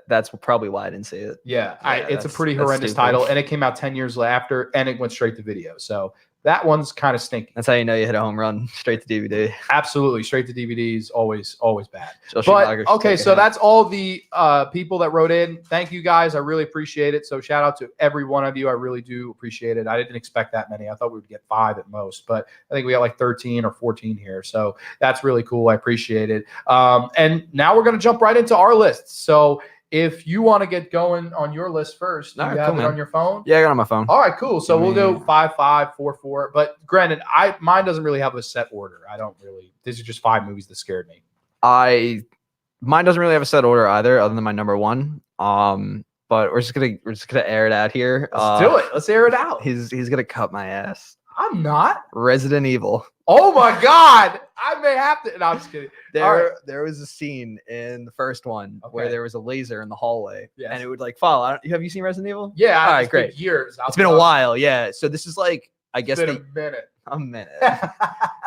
That's probably why I didn't see it. Yeah, it's a pretty horrendous title, and it came out 10 years after, and it went straight to video. So that one's kind of stinky. That's how you know you hit a home run, straight to DVD. Absolutely, straight to DVDs, always bad. But okay, so that's all the people that wrote in. Thank you guys, I really appreciate it. So shout out to every one of you, I really do appreciate it. I didn't expect that many. I thought we would get 5 at most, but I think we got like 13 or 14 here. So that's really cool. I appreciate it. And now we're gonna jump right into our list. So if you want to get going on your list first, do you have it on your phone? Yeah, I got it on my phone. All right, cool. So we'll go 5, 5, 4, 4. But granted, mine doesn't really have a set order. I don't really. These are just 5 movies that scared me. Mine doesn't really have a set order either, other than my number 1. But we're just gonna air it out here. Let's do it. Let's air it out. He's gonna cut my ass. I'm not. Resident Evil. Oh my God. I may have to. No, I'm just kidding. There was a scene in the first one where there was a laser in the hallway, and it would like fall. Have you seen Resident Evil? Yeah. All right, great. Years. It's been a while. Yeah. So this is like, I guess a minute. A minute.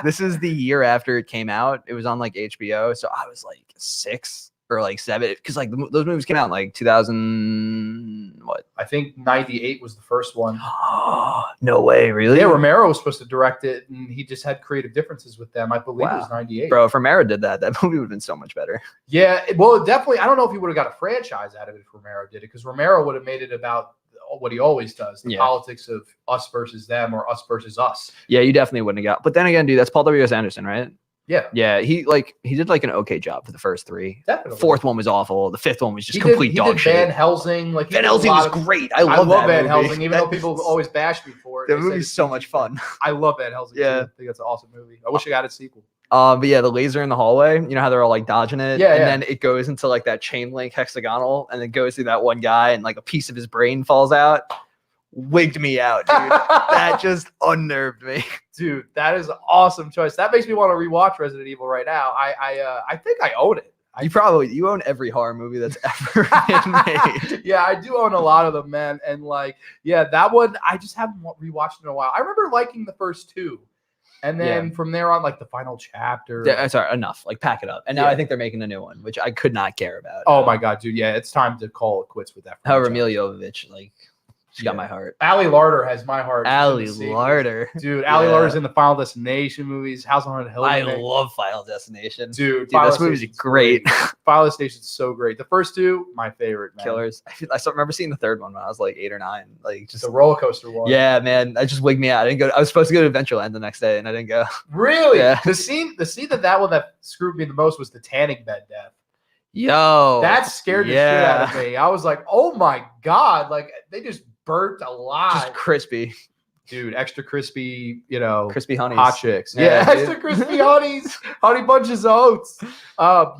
This is the year after it came out. It was on like HBO. So I was like 6 or like 7, because like those movies came out in like 2000. What? I think 98 was the first one. No way, really? Yeah, Romero was supposed to direct it, and he just had creative differences with them. I believe it was 98. Bro, if Romero did that movie would have been so much better. Yeah, well, definitely. I don't know if he would have got a franchise out of it if Romero did it, because Romero would have made it about what he always does, the politics of us versus them or us versus us. Yeah, you definitely wouldn't have got. But then again, dude, that's Paul W.S. Anderson, right? Yeah. He did like an okay job for the first 3. Definitely. 4th one was awful. The 5th one was just complete dog shit. Van Helsing, Van Helsing was great. I love Van Helsing, even though people always bash me for it. The movie's so much fun. I love Van Helsing. Yeah, too. I think that's an awesome movie. I wish I got a sequel. But yeah, the laser in the hallway. You know how they're all like dodging it, and then it goes into like that chain link hexagonal, and then goes through that one guy, and like a piece of his brain falls out. Wigged me out, dude. That just unnerved me. Dude, that is an awesome choice. That makes me want to rewatch Resident Evil right now. I think I own it. You own every horror movie that's ever been made. Yeah, I do own a lot of them, man. And like, yeah, that one I just haven't rewatched in a while. I remember liking the first 2. And then from there on, like the final chapter. Yeah, sorry, enough. Like, pack it up. And now I think they're making a new one, which I could not care about. Oh my God, dude. Yeah, it's time to call it quits with that. However, Mila Jovovich, like, she got my heart. Ali Larter has my heart. Ali Larter. Dude, Ali Larter's in the Final Destination movies. House on Haunted Hill. I love Final Destination. Dude this movie's great. Final Destination's so great. The first 2, my favorite, man. Killers. I still remember seeing the 3rd one when I was like 8 or 9. Like, just the roller coaster one. Yeah, man. That just wigged me out. I didn't go. I was supposed to go to Adventureland the next day, and I didn't go. Really? Yeah. The scene that one that screwed me the most was the tanning bed death. Yo. That scared the shit out of me. I was like, oh my God. Like, they just burnt alive. Just crispy. Dude, extra crispy, crispy honeys. Hot chicks. Yeah, extra crispy honeys, honey bunches of oats.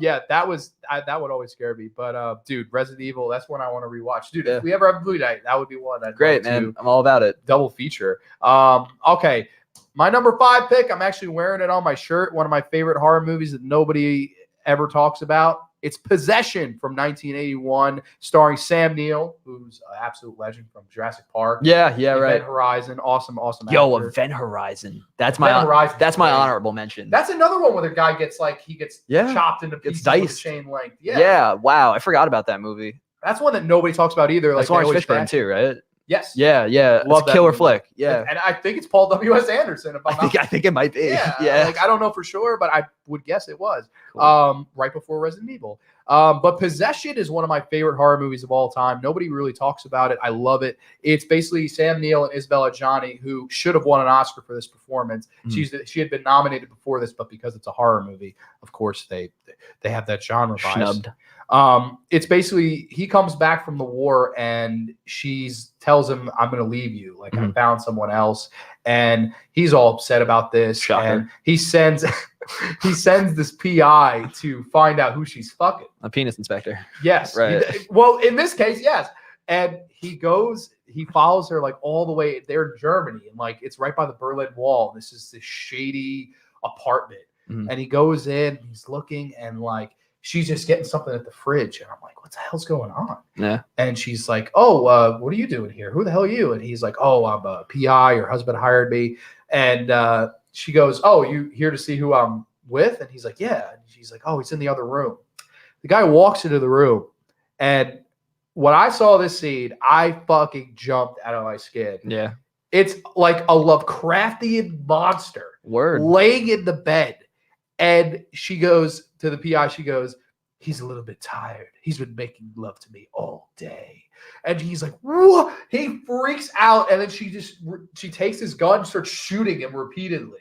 Yeah, that would always scare me. But dude, Resident Evil, that's one I want to rewatch. Dude, if we ever have a movie night, that would be one. Great, man. I'm all about it. Double feature. Okay. My number 5 pick, I'm actually wearing it on my shirt. One of my favorite horror movies that nobody ever talks about. It's Possession from 1981, starring Sam Neill, who's an absolute legend from Jurassic Park. Yeah, right. Event Horizon, awesome actor. Yo, Event Horizon. That's my honorable mention. That's another one where the guy gets chopped into pieces with a chain length. Yeah, wow. I forgot about that movie. That's one that nobody talks about either. That's Lawrence Fishburne too, right? Yes. Yeah. Love It's that a killer movie. flick. Yeah. And I think it's Paul W.S. Anderson. If I'm not I think it might be. Yeah. Like, I don't know for sure, but I would guess it was. Cool. Right before Resident Evil. But Possession is one of my favorite horror movies of all time. Nobody really talks about it. I love it. It's basically Sam Neill and Isabella Adjani, who should have won an Oscar for this performance. She had been nominated before this, but because it's a horror movie, of course they have that genre bias. It's basically he comes back from the war and she tells him, "I'm going to leave you. Like I found someone else," and he's all upset about this. Shocker. And he sends this PI to find out who she's fucking. A penis inspector. Yes. Right. Well, in this case, yes. And he follows her like all the way. They're in Germany, and like it's right by the Berlin Wall. This is this shady apartment, and he goes in. He's looking, and like she's just getting something at the fridge, and I'm like, "What the hell's going on?" Yeah. And she's like, "Oh, what are you doing here? Who the hell are you?" And he's like, "Oh, I'm a PI. Your husband hired me." And she goes, "Oh, you here to see who I'm with?" And he's like, "Yeah." And she's like, "Oh, he's in the other room." The guy walks into the room, and when I saw this scene, I fucking jumped out of my skin. Yeah. It's like a Lovecraftian monster laying in the bed. And she goes to the PI, she goes, "He's a little bit tired. He's been making love to me all day." And he's like, "Whoa!" He freaks out. And then she takes his gun and starts shooting him repeatedly.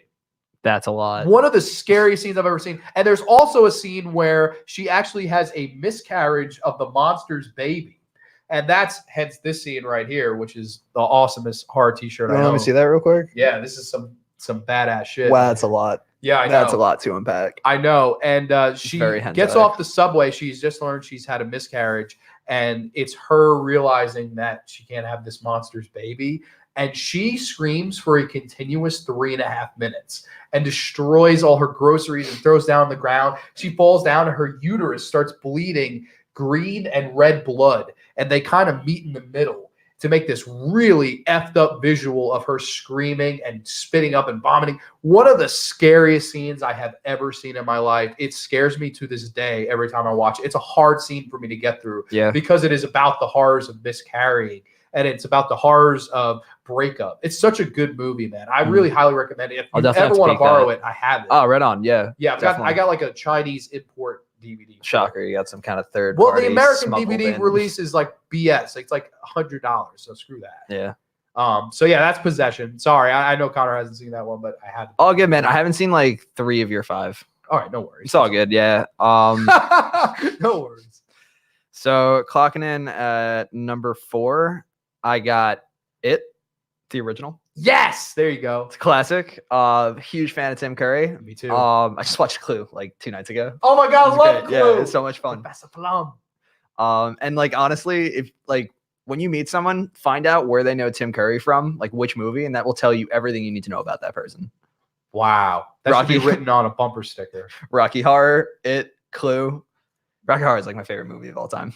That's a lot. One of the scariest scenes I've ever seen. And there's also a scene where she actually has a miscarriage of the monster's baby. And that's hence this scene right here, which is the awesomest horror t-shirt I own. Let me see that real quick. Yeah, this is some badass shit. Wow, that's a lot. Yeah, I know. That's a lot to unpack. I know. And she gets off the subway. She's just learned she's had a miscarriage. And it's her realizing that she can't have this monster's baby. And she screams for a continuous 3.5 minutes and destroys all her groceries and throws down on the ground. She falls down and her uterus starts bleeding green and red blood. And they kind of meet in the middle to make this really effed up visual of her screaming and spitting up and vomiting. One of the scariest scenes I have ever seen in my life. It scares me to this day every time I watch it. It's a hard scene for me to get through because it is about the horrors of miscarrying. And it's about the horrors of breakup. It's such a good movie, man. I really highly recommend it. If you ever want to borrow it, I have it. Oh, right on. Yeah. Yeah, I got like a Chinese import DVD. Shocker, you got some kind of third. Well, the American DVD release is like BS. It's like $100, so screw that. Yeah. So yeah, that's Possession. Sorry, I know Connor hasn't seen that one, but I had. All good, man. I haven't seen like 3 of your 5. All right, no worries. It's all good. Yeah. No worries. So clocking in at number 4, I got It, the original. Yes, there you go. It's a classic. Huge fan of Tim Curry. Me too. I just watched Clue like 2 nights ago. Oh my god, I love Clue. Yeah, it's so much fun. And like honestly, if like when you meet someone, find out where they know Tim Curry from, like which movie, and that will tell you everything you need to know about that person. Wow, that should be written on a bumper sticker. Rocky Horror, It, Clue. Rocky Horror is like my favorite movie of all time.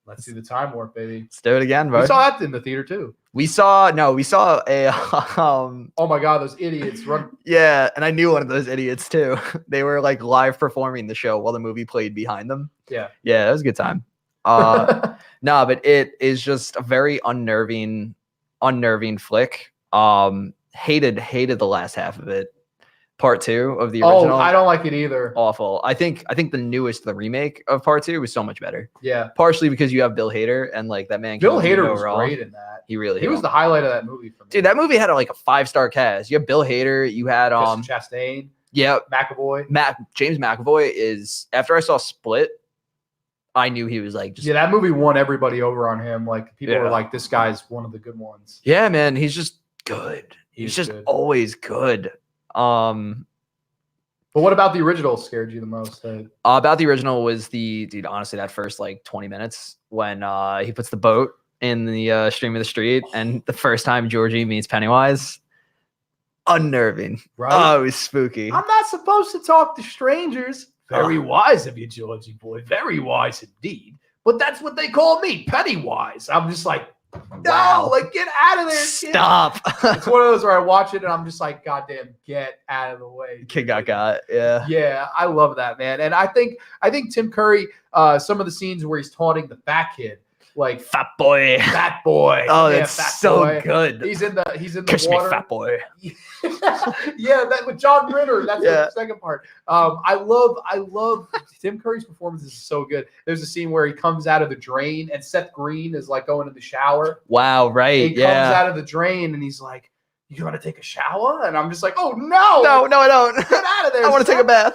Let's do the time warp, baby. Let's do it again, bro. We saw that in the theater too. We saw a oh my god, those idiots run. Yeah, and I knew one of those idiots too. They were like live performing the show while the movie played behind them. Yeah, it was a good time. No, but it is just a very unnerving flick. Hated the last half of it. Part 2 of the original. Oh, I don't like it either. Awful. I think the remake of Part 2 was so much better. Yeah. Partially because you have Bill Hader and like that man. Bill Hader was great in that. He really was the highlight of that movie for me. Dude, that movie had like a 5-star cast. You have Bill Hader. You had Chastain. Yeah. McAvoy. James McAvoy is, after I saw Split, I knew he was like yeah, that movie won everybody over on him. Like people were like, this guy's one of the good ones. Yeah, man. He's just good. He's just always good. But what about the original scared you the most? About the original was honestly, that first like 20 minutes when he puts the boat in the stream of the street, and the first time Georgie meets Pennywise. Unnerving. Right? Oh, it was spooky. I'm not supposed to talk to strangers. Very wise of you, Georgie boy. Very wise indeed. But that's what they call me, Pennywise. I'm just like, no, like get out of there. Stop. It's one of those where I watch it and I'm just like, goddamn, get out of the way. Kid got. Yeah. Yeah, I love that, man. And I think Tim Curry, some of the scenes where he's taunting the fat kid, like Fat boy. fat boy. Oh, Yeah, that's fat so boy. good. He's in the Kiss water. me, fat boy. Yeah, that with John Ritter. That's the second part. I love Tim Curry's performance is so good. There's a scene where he comes out of the drain and Seth Green is like going to the shower. Wow, right. He comes out of the drain and he's like, "You want to take a shower?" And I'm just like, "Oh no, No, I don't. get out of there! I want to take a bath."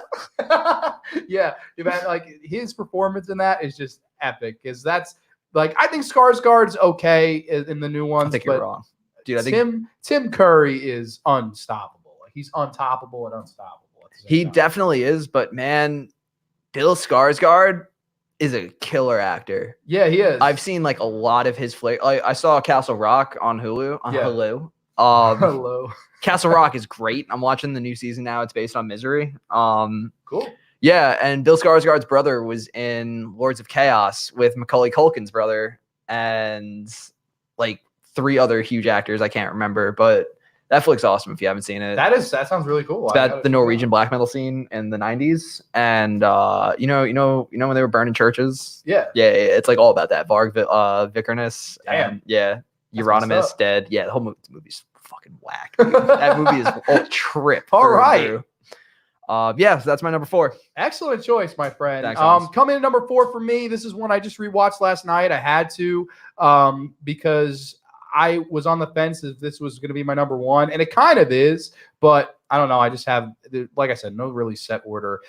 Yeah, man, like his performance in that is just epic. Because that's like I think Skarsgård's okay in the new ones. I think but you're wrong, dude. I think Tim Curry is unstoppable. Like he's untoppable and unstoppable. At the same he time. definitely is. But man, Bill Skarsgård is a killer actor. Yeah, he is. I've seen like a lot of his flick. I saw Castle Rock on Hulu. Hulu. Hello. Castle Rock is great. I'm watching the new season now. It's based on Misery. Cool. Yeah, and Bill Skarsgård's brother was in Lords of Chaos with Macaulay Culkin's brother and like 3 other huge actors. I can't remember, but that flick's awesome if you haven't seen it. That sounds really cool. It's about the Norwegian black metal scene in the 90s, and you know when they were burning churches. Yeah. It's like all about that. Varg Vikernes. Damn. And Euronymous dead. Yeah, the whole movie's fucking whack. That movie is a trip. All right. So that's my number 4. Excellent choice, my friend. Thanks, Coming in number 4 for me, this is one I just rewatched last night. I had to because I was on the fence if this was going to be my number 1, and it kind of is, but I don't know. I just have, like I said, no really set order.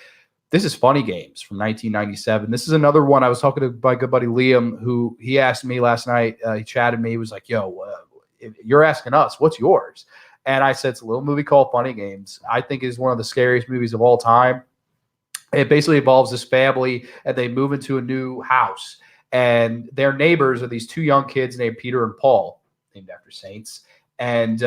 This is Funny Games from 1997. This is another one. I was talking to my good buddy Liam, who he asked me last night. He chatted me. He was like, "Yo, if you're asking us, what's yours?" And I said, it's a little movie called Funny Games. I think it is one of the scariest movies of all time. It basically involves this family, and they move into a new house. And their neighbors are these 2 young kids named Peter and Paul, named after saints. And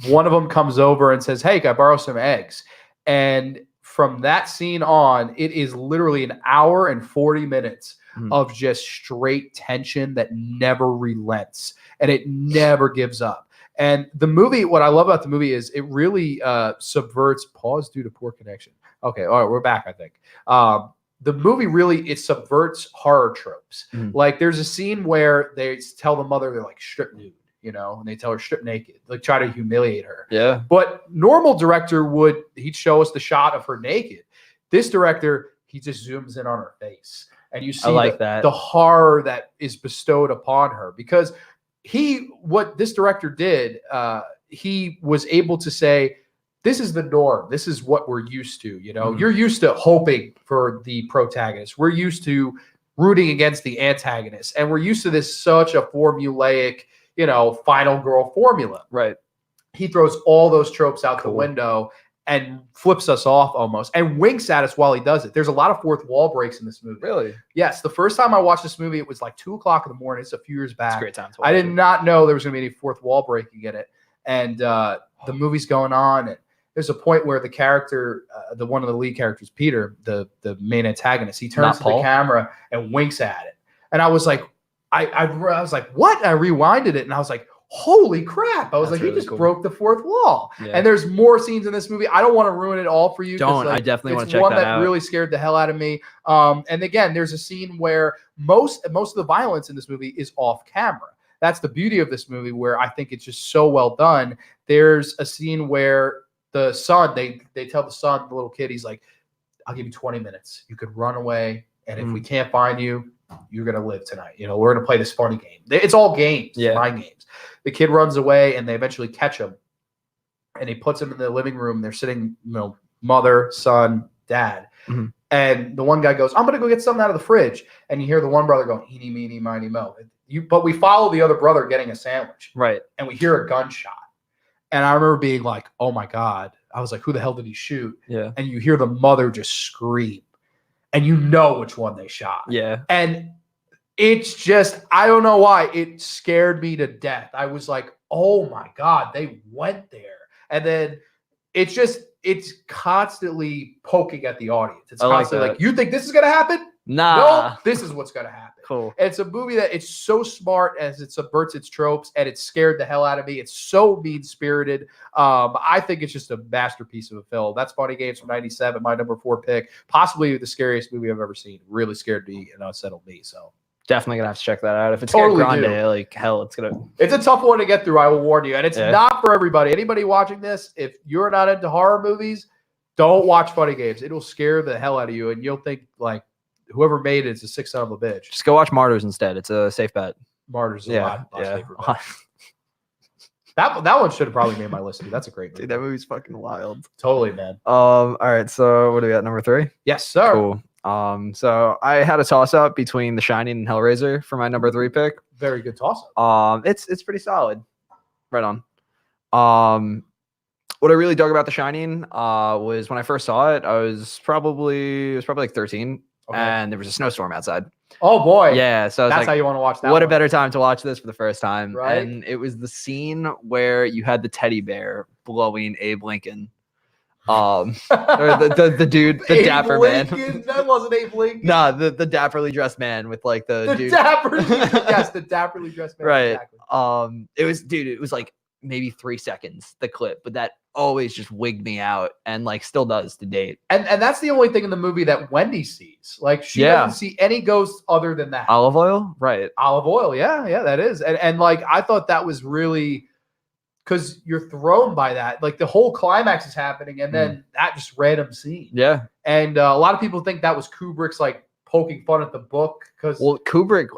one of them comes over and says, "Hey, can I borrow some eggs?" And from that scene on, it is literally an hour and 40 minutes of just straight tension that never relents. And it never gives up. And the movie, what I love about the movie is it really subverts, pause due to poor connection. Okay, all right, we're back, I think. The movie really, it subverts horror tropes. Like there's a scene where they tell the mother they're like strip nude, and they tell her strip naked, like try to humiliate her. Yeah. But normal director he'd show us the shot of her naked. This director, he just zooms in on her face. And you see the horror that is bestowed upon her, because what this director did, he was able to say, this is the norm. This is what we're used to. You're used to hoping for the protagonist. We're used to rooting against the antagonist. And we're used to this such a formulaic, final girl formula. Right. He throws all those tropes out the window and flips us off almost and winks at us while he does it. There's a lot of fourth wall breaks in this movie. Really? Yes. The first time I watched this movie, it was like 2:00 in the morning. It's a few years back. It's a great time to watch I did not know there was going to be any fourth wall breaking in it. And the movie's going on, and there's a point where the character, one of the lead characters, Peter, the main antagonist, he turns to the camera and winks at it. And I was like, I was like, what? And I rewinded it, and I was like, holy crap. I was like, really, he just broke the fourth wall. Yeah. And there's more scenes in this movie. I don't want to ruin it all for you. Don't. I definitely want to check that out. It's one that really scared the hell out of me. And again, there's a scene where most of the violence in this movie is off camera. That's the beauty of this movie, where I think it's just so well done. There's a scene where the son, they tell the son, the little kid, he's like, I'll give you 20 minutes. You could run away. And if we can't find you, you're going to live tonight. We're going to play this funny game. It's all games, mind games. The kid runs away, and they eventually catch him. And he puts him in the living room. They're sitting, mother, son, dad. And the one guy goes, I'm going to go get something out of the fridge. And you hear the one brother go, eeny, meeny, miny, mo. But we follow the other brother getting a sandwich. Right. And we hear a gunshot. And I remember being like, oh, my God. I was like, who the hell did he shoot? Yeah. And you hear the mother just scream. And you know which one they shot. Yeah. And it's just, I don't know why, it scared me to death. I was like, oh my God, they went there. And then it's constantly poking at the audience. It's constantly like, you think this is going to happen? Nah. No, this is what's going to happen. Cool. And it's a movie that it's so smart as it subverts its tropes, and it scared the hell out of me. It's so mean-spirited. I think it's just a masterpiece of a film. That's Funny Games from 97, my number 4 pick. Possibly the scariest movie I've ever seen. Really scared me and unsettled me. So Definitely gonna have to check that out. If it's Totally Grande, do. like hell, it's gonna. It's a tough one to get through, I will warn you. And it's Yeah. not for everybody. Anybody watching this, if you're not into horror movies, don't watch Funny Games. It'll scare the hell out of you, and you'll think like whoever made it is a sick son of a bitch. Just go watch Martyrs instead. It's a safe bet. Martyrs is a lot safer bet. Yeah. That one should have probably made my list too. That's a great movie. Dude, that movie's fucking wild. Totally, man. All right, so what do we got? Number 3? Yes, sir. Cool. So I had a toss up between The Shining and Hellraiser for my number 3 pick. Very good toss up. It's pretty solid. Right on. What I really dug about The Shining was when I first saw it, it was probably like 13, and there was a snowstorm outside. Oh boy. Yeah, so that's like, how you want to watch that. What a better time to watch this for the first time. Right? And it was the scene where you had the teddy bear blowing Abe Lincoln. Or the dude, the Abe dapper Lincoln? man. That wasn't Abe Lincoln. Nah, the dapperly dressed man with like the dude. Yes, the dapperly dressed man. Right. Exactly. It was like maybe 3 seconds, the clip, but that always just wigged me out and like still does to date. And that's the only thing in the movie that Wendy sees. Like she doesn't see any ghosts other than that. Olive oil? Right. Olive oil, yeah, that is. And like I thought that was really because you're thrown by that. Like the whole climax is happening, and then that just random scene. Yeah. And a lot of people think that was Kubrick's like poking fun at the book because Kubrick,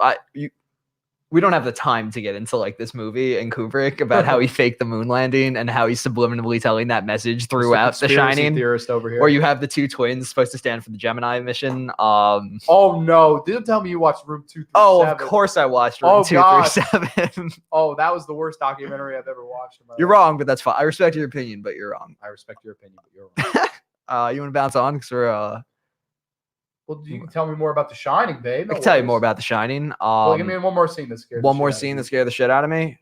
we don't have the time to get into like this movie and Kubrick about how he faked the moon landing and how he's subliminally telling that message throughout The Shining. Theorist over here. Where you have the 2 twins supposed to stand for the Gemini mission. Oh no! Didn't tell me you watched Room 2 through 7. Oh, of course I watched Room 2 through 7. Oh, that was the worst documentary I've ever watched. You're wrong, but that's fine. I respect your opinion, but you're wrong. I respect your opinion, but you're wrong. You want to bounce on because we're Well, you can tell me more about The Shining, babe. I can tell you more about The Shining. Give me one more scene that scared. One more scene that scared the shit out of me.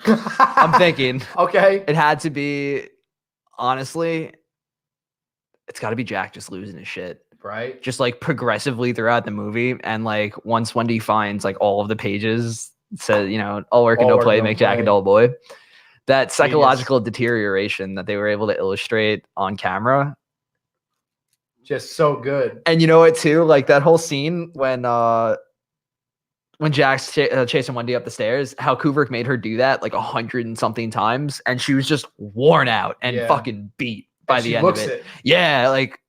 I'm thinking. Okay. It had to be, honestly, it's got to be Jack just losing his shit. Right. Just like progressively throughout the movie. And like once Wendy finds like all of the pages, says, all work and no play make Jack a dull boy. That psychological deterioration that they were able to illustrate on camera. Just so good. And you know what too? Like that whole scene when Jack's chasing Wendy up the stairs, how Kubrick made her do that like 100 and something times, and she was just worn out and fucking beat by the end of it. Yeah, like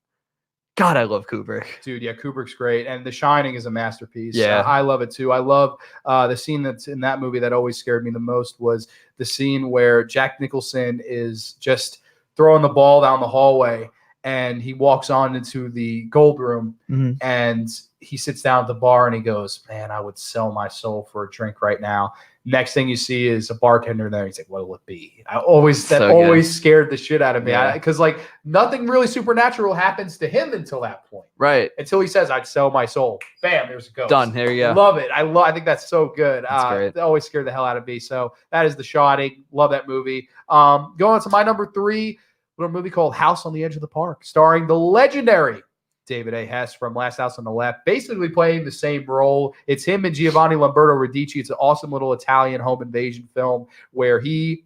God, I love Kubrick. Dude, yeah, Kubrick's great. And The Shining is a masterpiece. Yeah. I love it too. I love the scene that's in that movie that always scared me the most was the scene where Jack Nicholson is just throwing the ball down the hallway and he walks on into the gold room and he sits down at the bar and he goes, man, I would sell my soul for a drink right now. Next thing you see is a bartender there. He's like, what'll it be? That always scared the shit out of me. Because like nothing really supernatural happens to him until that point. Right. Until he says, I'd sell my soul. Bam, there's a ghost. Done. There you go. Love it. I think that's so good. That's great. It always scared the hell out of me. So that is The Shining. Love that movie. Going on to my number 3, a movie called House on the Edge of the Park, starring the legendary David A. Hess from Last House on the Left, basically playing the same role. It's him and Giovanni Lamberto Radici. It's an awesome little Italian home invasion film where he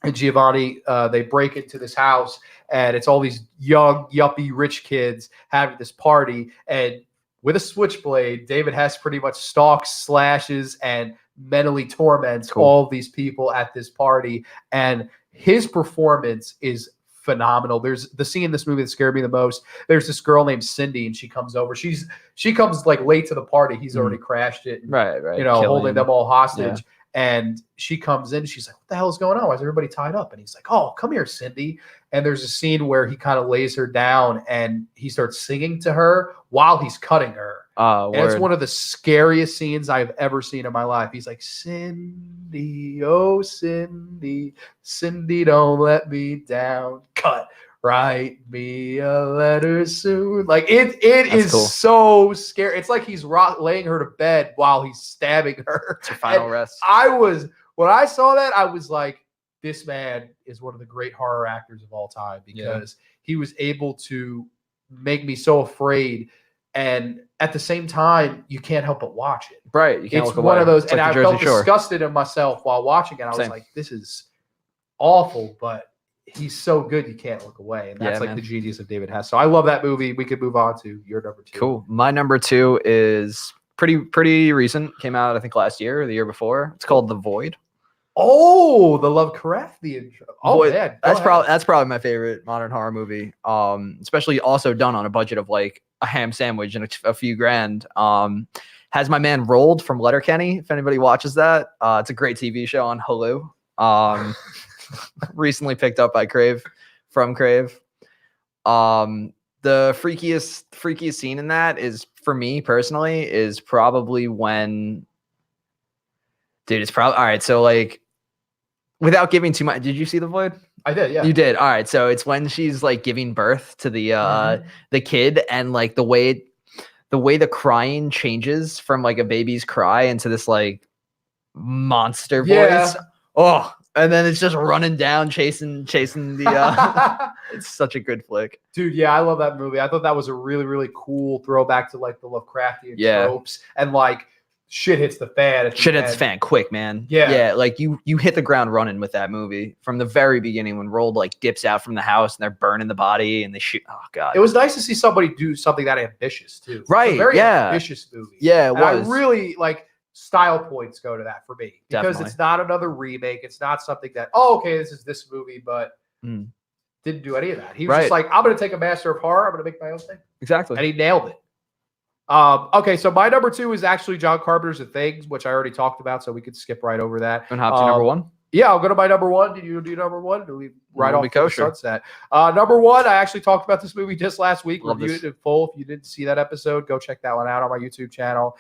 and Giovanni, they break into this house, and it's all these young, yuppie, rich kids having this party. And with a switchblade, David Hess pretty much stalks, slashes, and mentally torments all of these people at this party. And his performance is phenomenal. There's the scene in this movie that scared me the most. There's this girl named Cindy, and she comes over. She comes like late to the party. He's already crashed it. And, right. Holding them all hostage. Yeah. And she comes in. She's like, "What the hell is going on? Why is everybody tied up?" And he's like, "Oh, come here, Cindy." And there's a scene where he kind of lays her down and he starts singing to her while he's cutting her. And it's one of the scariest scenes I've ever seen in my life. He's like, "Cindy, oh Cindy, Cindy, don't let me down. Cut. Write me a letter soon." Like it is so scary. It's like he's laying her to bed while he's stabbing her. It's her final rest. When I saw that, I was like, this man is one of the great horror actors of all time because he was able to make me so afraid. And at the same time, you can't help but watch it. Right. You can't it's one of those. And I felt disgusted in myself while watching it. I was like, this is awful, but he's so good you can't look away, and that's Yeah, like man. the genius of David Hess. So I love that movie. We could move on to your number 2. Cool. My number 2 is pretty recent. Came out I think last year or the year before. It's called The Void. Oh, the Lovecraftian intro. Oh Void, man, that's probably my favorite modern horror movie. Especially also done on a budget of like a ham sandwich and a few grand. Has my man Rolled from Letterkenny. If anybody watches that, it's a great TV show on Hulu. Recently picked up by Crave from Crave. The freakiest scene in that is, for me personally, is probably when, dude, it's probably all right. So like, without giving too much, did you see The Void? I did, yeah. You did. All right. So it's when she's like giving birth to the kid, and like the way the crying changes from like a baby's cry into this like monster voice. Oh, and then it's just running down, chasing the it's such a good flick. Dude, yeah, I love that movie. I thought that was a really, really cool throwback to like the Lovecraftian tropes, and like shit hits the fan. Shit hits the fan quick, man. Yeah. Like you hit the ground running with that movie from the very beginning when Rolled like dips out from the house and they're burning the body and they shoot. Oh god, it was nice to see somebody do something that ambitious too. Right? It's a very ambitious movie. Yeah, it was. I really like. Style points go to that for me because Definitely. It's not another remake. It's not something that, oh, okay, this is this movie, but didn't do any of that. He was just like, I'm going to take a master of horror. I'm going to make my own thing. Exactly. And he nailed it. Okay, so my number 2 is actually John Carpenter's The Thing, which I already talked about, so we could skip right over that. And hop to number 1? Yeah, I'll go to my number 1. Did you do number 1? Do we right off the sunset? Sure. Number 1, I actually talked about this movie just last week. Love Reviewed it in full. If you didn't see that episode, go check that one out on my YouTube channel.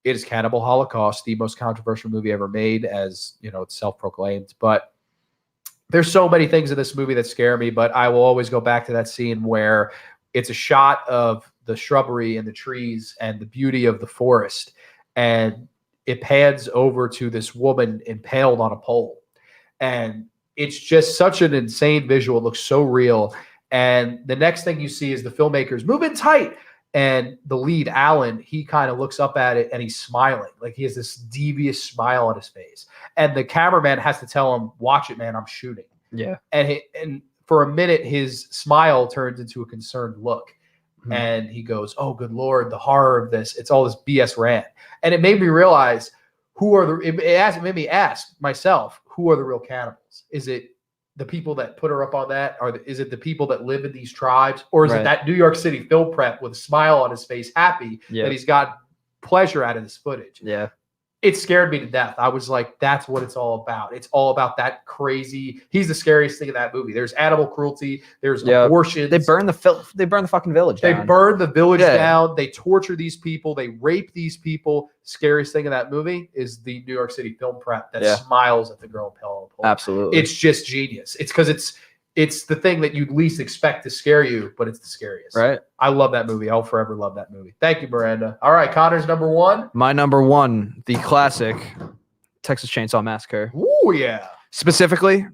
It is Cannibal Holocaust, the most controversial movie ever made, as you know, it's self-proclaimed. But there's so many things in this movie that scare me, but I will always go back to that scene where it's a shot of the shrubbery and the trees and the beauty of the forest, and it pans over to this woman impaled on a pole. And it's just such an insane visual. It looks so real. And the next thing you see is the filmmakers move in tight. And the lead, Alan, he kind of looks up at it and he's smiling. Like he has this devious smile on his face. And the cameraman has to tell him, watch it, man, I'm shooting. Yeah. And for a minute, his smile turns into a concerned look. And he goes, oh, good Lord, the horror of this. It's all this BS rant. And it made me realize it made me ask myself, who are the real cannibals? Is it the people that put her up on that? Or is it the people that live in these tribes? Or is it that New York City film prep with a smile on his face, happy that he's got pleasure out of this footage? Yeah. It scared me to death. I was like, that's what it's all about. It's all about that crazy. He's the scariest thing in that movie. There's animal cruelty. There's abortion. They burn the fucking village down. They burn the village down. They torture these people. They rape these people. Scariest thing in that movie is the New York City film prep that smiles at the girl in pale. Absolutely. It's just genius. It's because it's the thing that you'd least expect to scare you, but it's the scariest. Right. I love that movie. I'll forever love that movie. Thank you, Miranda. All right, Connor's number 1. My number 1, the classic Texas Chainsaw Massacre. Ooh, yeah. Specifically,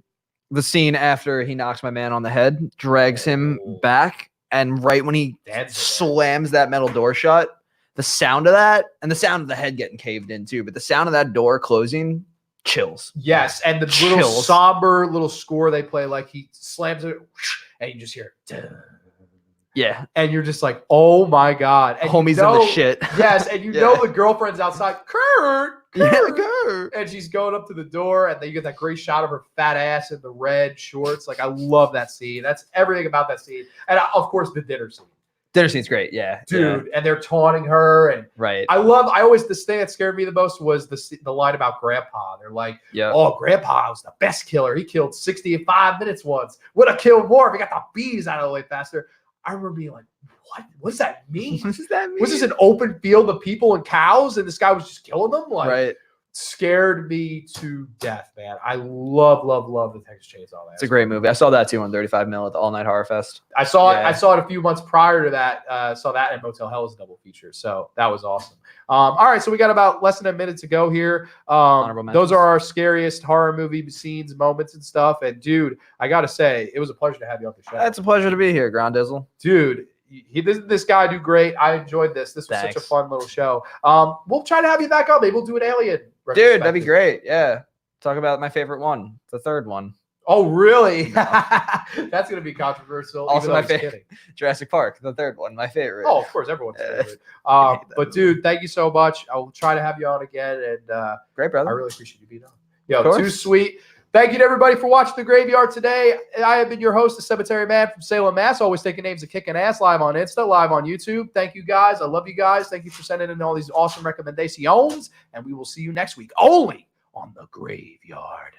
the scene after he knocks my man on the head, drags him back, and right when he slams that metal door shut, the sound of that, and the sound of the head getting caved in too, but the sound of that door closing, chills. Yes, and the little somber little score they play, like he slams it, and you just hear, yeah, and you're just like, oh my god, and homie's in the shit. Yes, and you know the girlfriend's outside, Kurt, and she's going up to the door, and then you get that great shot of her fat ass in the red shorts. Like I love that scene. That's everything about that scene, and of course the dinner scene. Dinner scene's great, yeah, dude. And they're taunting her, and the thing that scared me the most was the line about Grandpa. They're like, "Oh, Grandpa was the best killer. He killed 60 in 5 minutes once. Would have killed more if he got the bees out of the way faster." I remember being like, "What? What does that mean? What does that mean? Was this an open field of people and cows, and this guy was just killing them?" Like, scared me to death, man. I love the Texas Chainsaw Massacre. It's a great movie. I saw that too on 35 mil at the All Night Horror Fest. I saw it a few months prior to that. Saw that and Motel Hell as a double feature. So that was awesome. All right, so we got about less than a minute to go here. Those are our scariest horror movie scenes, moments, and stuff. And dude, I gotta say, it was a pleasure to have you on the show. It's a pleasure to be here, Grondizzle. Dude, this guy do great. I enjoyed this. This was such a fun little show. We'll try to have you back on. Maybe we'll do an Alien. Dude, that'd be great. Yeah. Talk about my favorite one, the third one. Oh, really? That's gonna be controversial. Also, even my though he's favorite. kidding. Jurassic Park, the third one, my favorite. Oh, of course, everyone's favorite. that But dude, thank you so much. I will try to have you on again, and Great, brother. I really appreciate you being on. Yo, Of course. too sweet. Thank you to everybody for watching The Graveyard today. I have been your host, the Cemetery Man from Salem, Mass. Always taking names of kicking ass, live on Insta, live on YouTube. Thank you guys. I love you guys. Thank you for sending in all these awesome recommendations. And we will see you next week only on The Graveyard.